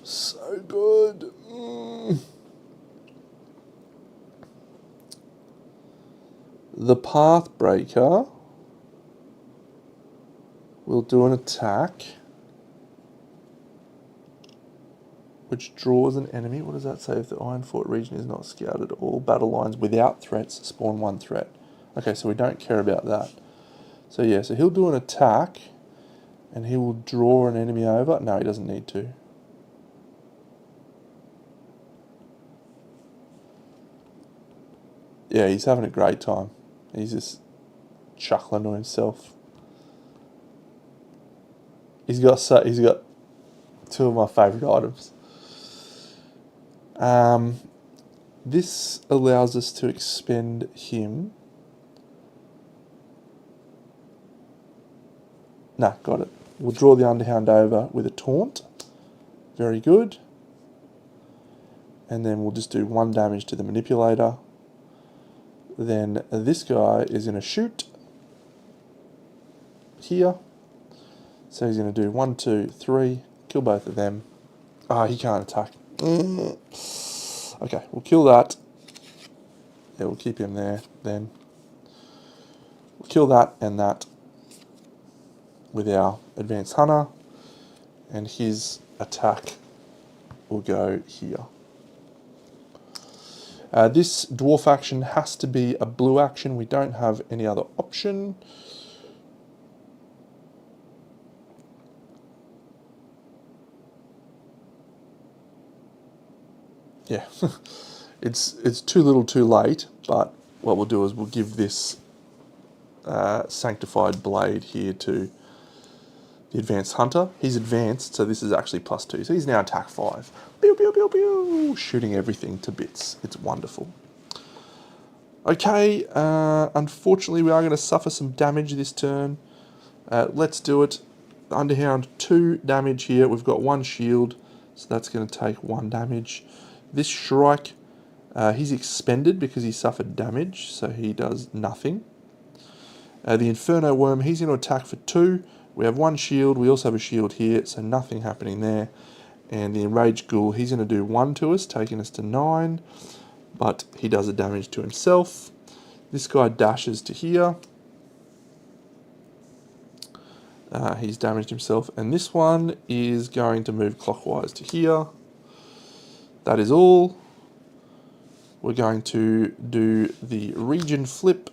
So good. The Pathbreaker will do an attack which draws an enemy. What does that say? If the Iron Fort region is not scouted, all battle lines without threats spawn 1 threat. Okay, so we don't care about that. So yeah, so he'll do an attack and he will draw an enemy over. No, he doesn't need to. Yeah, he's having a great time. He's just chuckling to himself. He's got 2 of my favourite items. This allows us to expend him. Nah, got it. We'll draw the Underhound over with a Taunt. Very good. And then we'll just do 1 damage to the Manipulator. Then this guy is going to shoot here. So he's going to do 1, 2, 3, kill both of them. Ah, he can't attack. Okay, we'll kill that. Yeah, we'll keep him there then. We'll kill that and that with our Advanced Hunter. And his attack will go here. This dwarf action has to be a blue action. We don't have any other option. Yeah, it's too little too late, but what we'll do is we'll give this sanctified blade here to the advanced hunter. He's advanced, so this is actually +2. So he's now attack 5. Pew, pew, pew, pew, shooting everything to bits. It's wonderful. Okay, unfortunately we are going to suffer some damage this turn. Let's do it. Underhound 2 damage here. We've got 1 shield, so that's going to take 1 damage. This Shrike, he's expended because he suffered damage, so he does nothing. The Inferno Worm, he's going to attack for 2. We have 1 shield. We also have a shield here, so nothing happening there. And the Enraged Ghoul, he's going to do 1 to us, taking us to 9. But he does a damage to himself. This guy dashes to here. He's damaged himself. And this one is going to move clockwise to here. That is all. We're going to do the region flip.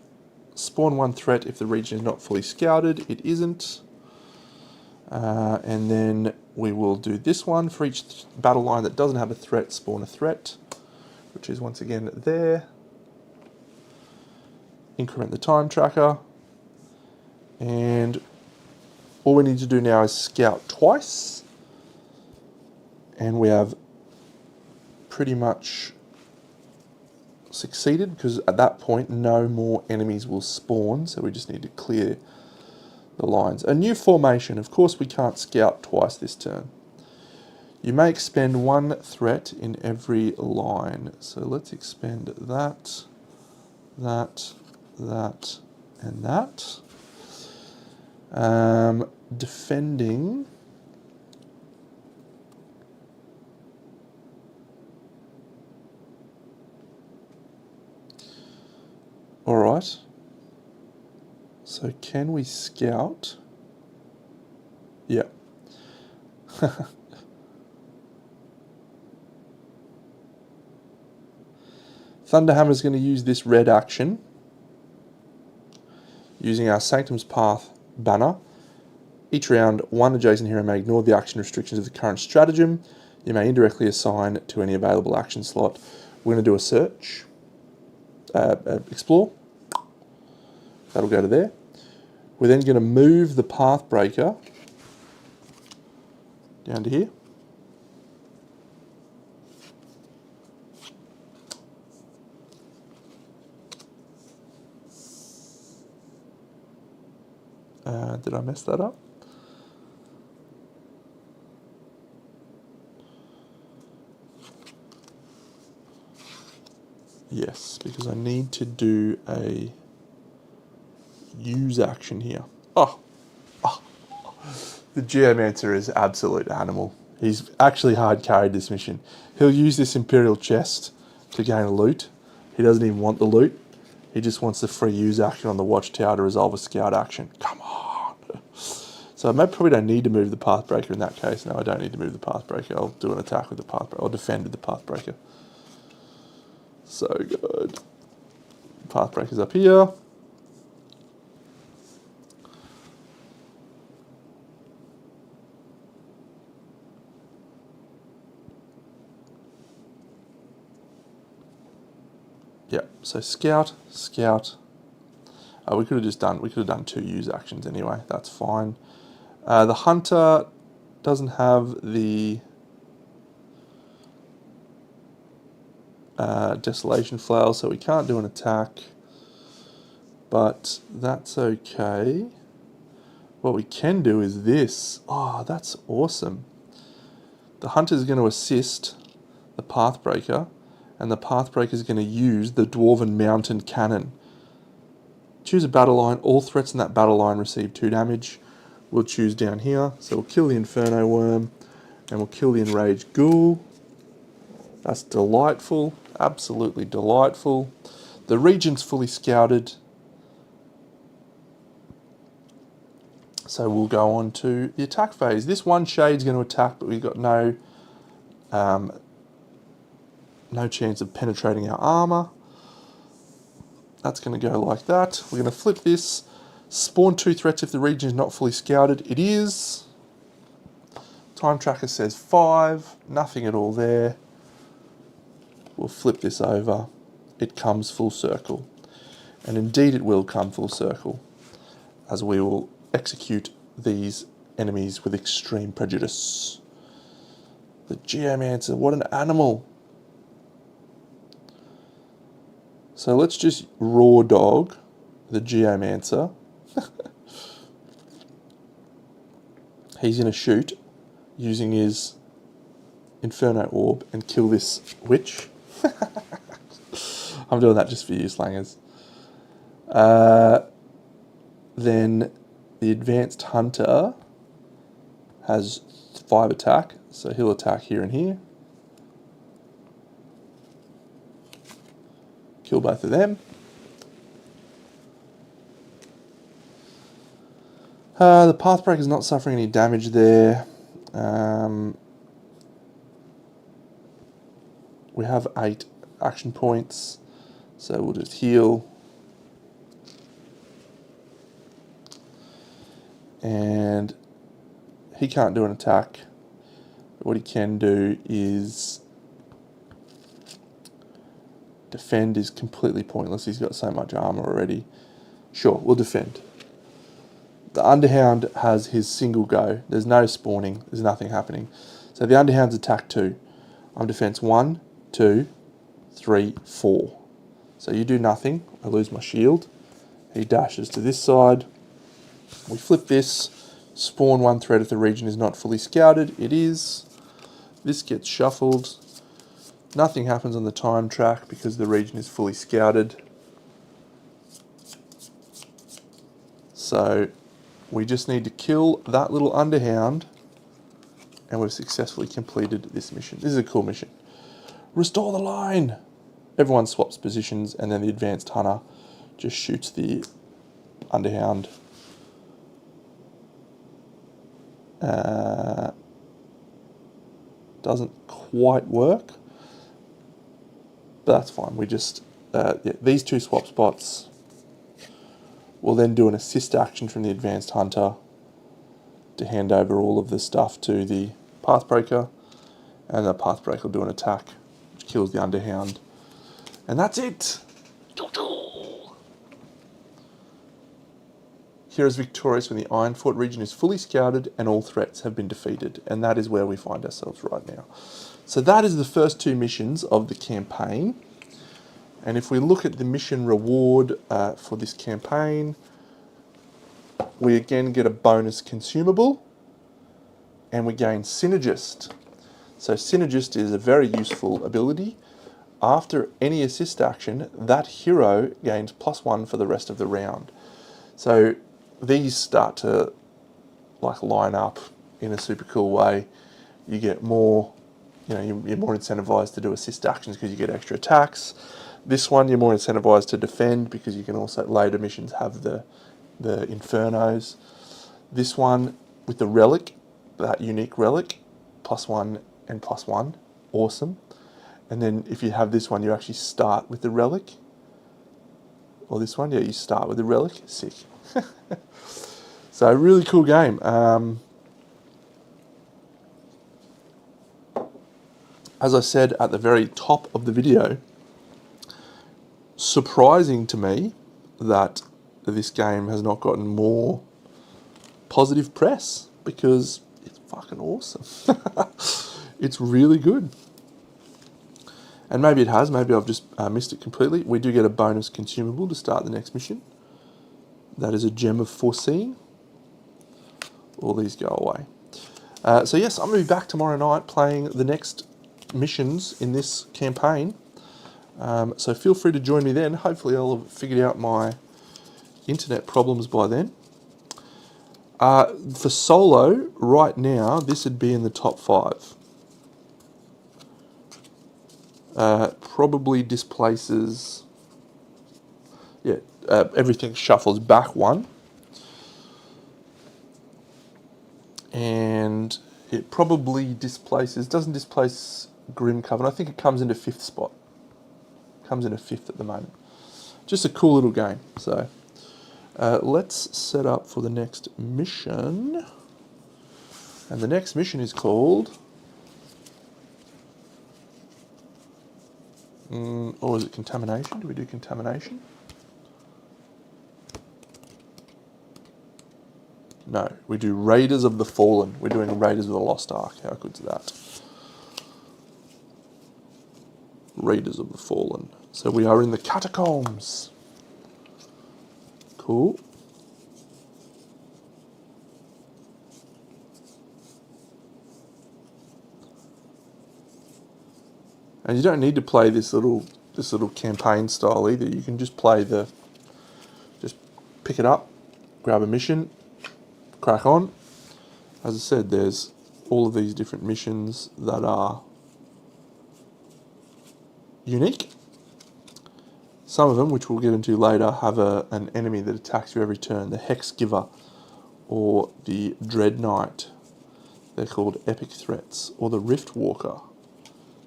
Spawn 1 threat if the region is not fully scouted. It isn't. And then we will do this one for each battle line that doesn't have a threat, spawn a threat, which is once again there. Increment the time tracker. And all we need to do now is scout twice. And we have pretty much succeeded, because at that point no more enemies will spawn, so we just need to clear the lines. A new formation. Of course we can't scout twice this turn. You may expend 1 threat in every line. So let's expend that, that, that, and that. Defending. Alright. So can we scout? Yeah. Thunderhammer's going to use this red action using our Sanctum's Path banner. Each round, 1 adjacent hero may ignore the action restrictions of the current stratagem. You may indirectly assign to any available action slot. We're going to do a search. Explore. That'll go to there. We're then going to move the Pathbreaker down to here. Did I mess that up? Yes, because I need to do a use action here. Oh. The Geomancer is absolute animal. He's actually hard carried this mission. He'll use this Imperial Chest to gain a loot. He doesn't even want the loot. He just wants the free use action on the Watchtower to resolve a scout action. Come on. So I probably don't need to move the Pathbreaker in that case. No, I don't need to move the Pathbreaker. I'll do an attack with the Pathbreaker. I'll defend with the Pathbreaker. So good. Pathbreaker's up here. Yep, so scout. We could have done 2 use actions anyway, that's fine. The hunter doesn't have the Desolation Flail, so we can't do an attack, but that's okay. What we can do is this. Oh, that's awesome. The hunter is going to assist the Pathbreaker, and the Pathbreaker is going to use the Dwarven Mountain Cannon. Choose a battle line. All threats in that battle line receive 2 damage. We'll choose down here. So we'll kill the Inferno Worm, and we'll kill the Enraged Ghoul. That's delightful. Absolutely delightful. The region's fully scouted. So we'll go on to the attack phase. This one shade's going to attack, but we've got no no chance of penetrating our armor. That's going to go like that. We're going to flip this. Spawn 2 threats if the region is not fully scouted. It is. Time tracker says 5. Nothing at all there. We'll flip this over. It comes full circle. And indeed it will come full circle, as we will execute these enemies with extreme prejudice. The Geomancer, what an animal. So let's just raw dog the Geomancer. He's going to shoot using his Inferno Orb and kill this witch. I'm doing that just for you, slangers. Then the Advanced Hunter has 5 attack, so he'll attack here and here. Kill both of them. The Pathbreaker is not suffering any damage there. We have 8 action points, so we'll just heal. And he can't do an attack. But what he can do is defend is completely pointless. He's got so much armor already. Sure, we'll defend. The Underhound has his single go. There's no spawning. There's nothing happening. So the Underhound's attack 2. I'm defense 1, 2, 3, 4. So you do nothing. I lose my shield. He dashes to this side. We flip this. Spawn 1 threat if the region is not fully scouted. It is. This gets shuffled. Nothing happens on the time track because the region is fully scouted. So we just need to kill that little Underhound and we've successfully completed this mission. This is a cool mission. Restore the line! Everyone swaps positions and then the Advanced Hunter just shoots the Underhound. Doesn't quite work, but that's fine. We just, these 2 swap spots. We'll then do an assist action from the Advanced Hunter to hand over all of the stuff to the Pathbreaker, and the Pathbreaker will do an attack which kills the Underhound. And that's it! Heroes victorious when the Ironfort region is fully scouted and all threats have been defeated. And that is where we find ourselves right now. So that is the first 2 missions of the campaign. And if we look at the mission reward for this campaign, we again get a bonus consumable and we gain Synergist. So Synergist is a very useful ability. After any assist action, that hero gains +1 for the rest of the round. So these start to like line up in a super cool way. You get more, you're more incentivized to do assist actions because you get extra attacks. This one you're more incentivized to defend because you can also later missions have the Infernos. This one with the relic, that unique relic, +1 and +1, awesome. And then if you have this one, you actually start with the relic. Or this one, yeah, you start with the relic, sick. So a really cool game. As I said at the very top of the video, surprising to me that this game has not gotten more positive press because it's fucking awesome. It's really good. And maybe it has, maybe I've just missed it completely. We do get a bonus consumable to start the next mission. That is a Gem of Foreseeing. All these go away. So yes, I'm going to be back tomorrow night playing the next missions in this campaign. So feel free to join me then. Hopefully I'll have figured out my internet problems by then. For solo, right now, this would be in the top 5. Probably displaces... Yeah, everything shuffles back 1. And it probably displaces... Doesn't displace Grim Coven. I think it comes into 5th spot. Comes into 5th at the moment. Just a cool little game. So let's set up for the next mission. And the next mission is called... or is it Contamination? Do we do Contamination? No, we do Raiders of the Fallen. We're doing Raiders of the Lost Ark. How good's that? Raiders of the Fallen. So we are in the Catacombs. Cool. And you don't need to play this little campaign style either. You can just play just pick it up, grab a mission, crack on. As I said, there's all of these different missions that are unique. Some of them, which we'll get into later, have an enemy that attacks you every turn. The Hex Giver or the Dread Knight. They're called epic threats. Or the Rift Walker.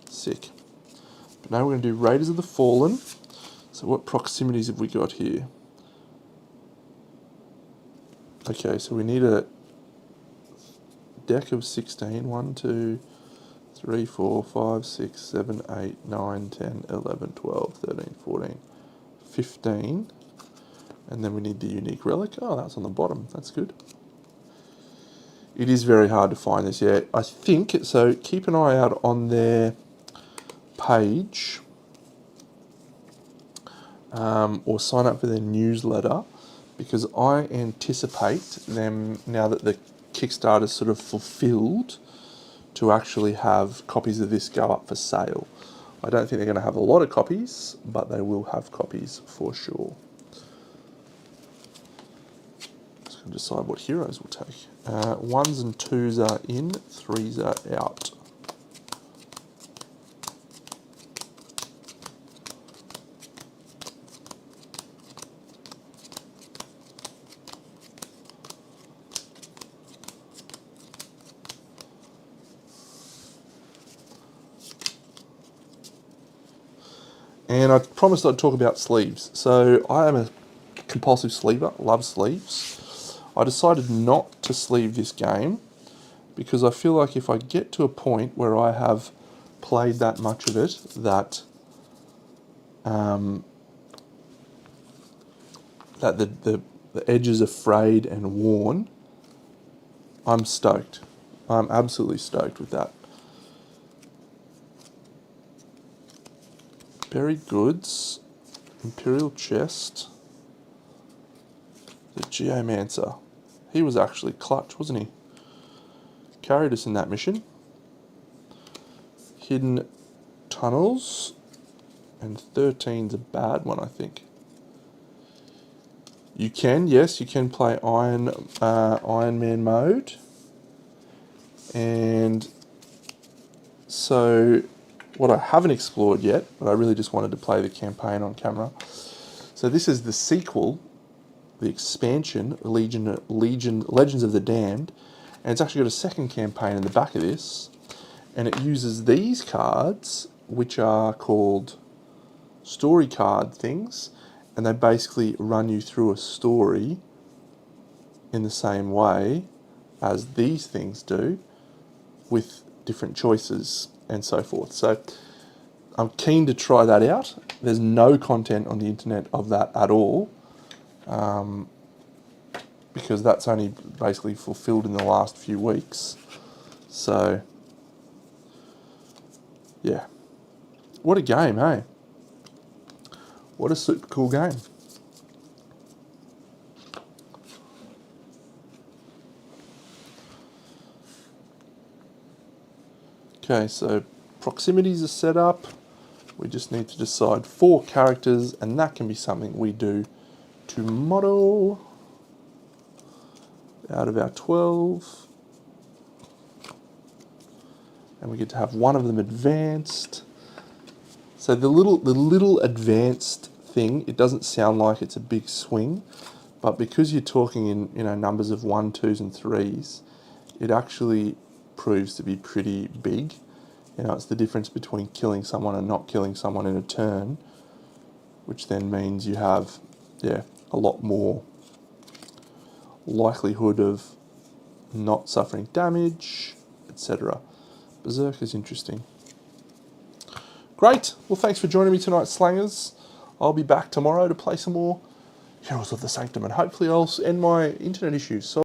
Sick. But now we're going to do Raiders of the Fallen. So what proximities have we got here? Okay, so we need a deck of 16. 1, 2, 3, 4, 5, 6, 7, 8, 9, 10, 11, 12, 13, 14, 15. And then we need the unique relic. Oh, that's on the bottom. That's good. It is very hard to find this, yeah. I think, so keep an eye out on their page or sign up for their newsletter, because I anticipate them, now that the Kickstarter's sort of fulfilled, to actually have copies of this go up for sale. I don't think they're going to have a lot of copies, but they will have copies for sure. Just going to decide what heroes we'll take. 1s and 2s are in, 3s are out. And I promised I'd talk about sleeves. So I am a compulsive sleever, love sleeves. I decided not to sleeve this game because I feel like if I get to a point where I have played that much of it that that the edges are frayed and worn, I'm stoked. I'm absolutely stoked with that. Buried Goods, Imperial Chest, the Geomancer. He was actually clutch, wasn't he? Carried us in that mission. Hidden Tunnels, and 13's a bad one, I think. You can, yes, you can play Iron Man mode. And so what I haven't explored yet, but I really just wanted to play the campaign on camera. So this is the sequel, the expansion, Legends of the Damned, and it's actually got a second campaign in the back of this, and it uses these cards, which are called story card things, and they basically run you through a story in the same way as these things do, with different choices and so forth. So I'm keen to try that out. There's no content on the internet of that at all, because that's only basically fulfilled in the last few weeks. So yeah, what a game, hey? What a super cool game. Okay, so proximities are set up. We just need to decide 4 characters, and that can be something we do tomorrow out of our 12. And we get to have one of them advanced. So the little advanced thing, it doesn't sound like it's a big swing, but because you're talking in numbers of 1, 2s and 3s, it actually proves to be pretty big You know, it's the difference between killing someone and not killing someone in a turn, which then means you have, yeah, a lot more likelihood of not suffering damage, etc. Berserk is interesting. Great. Well, thanks for joining me tonight, Slangers. I'll be back tomorrow to play some more Heroes of the Sanctum, and hopefully I'll end my internet issues. So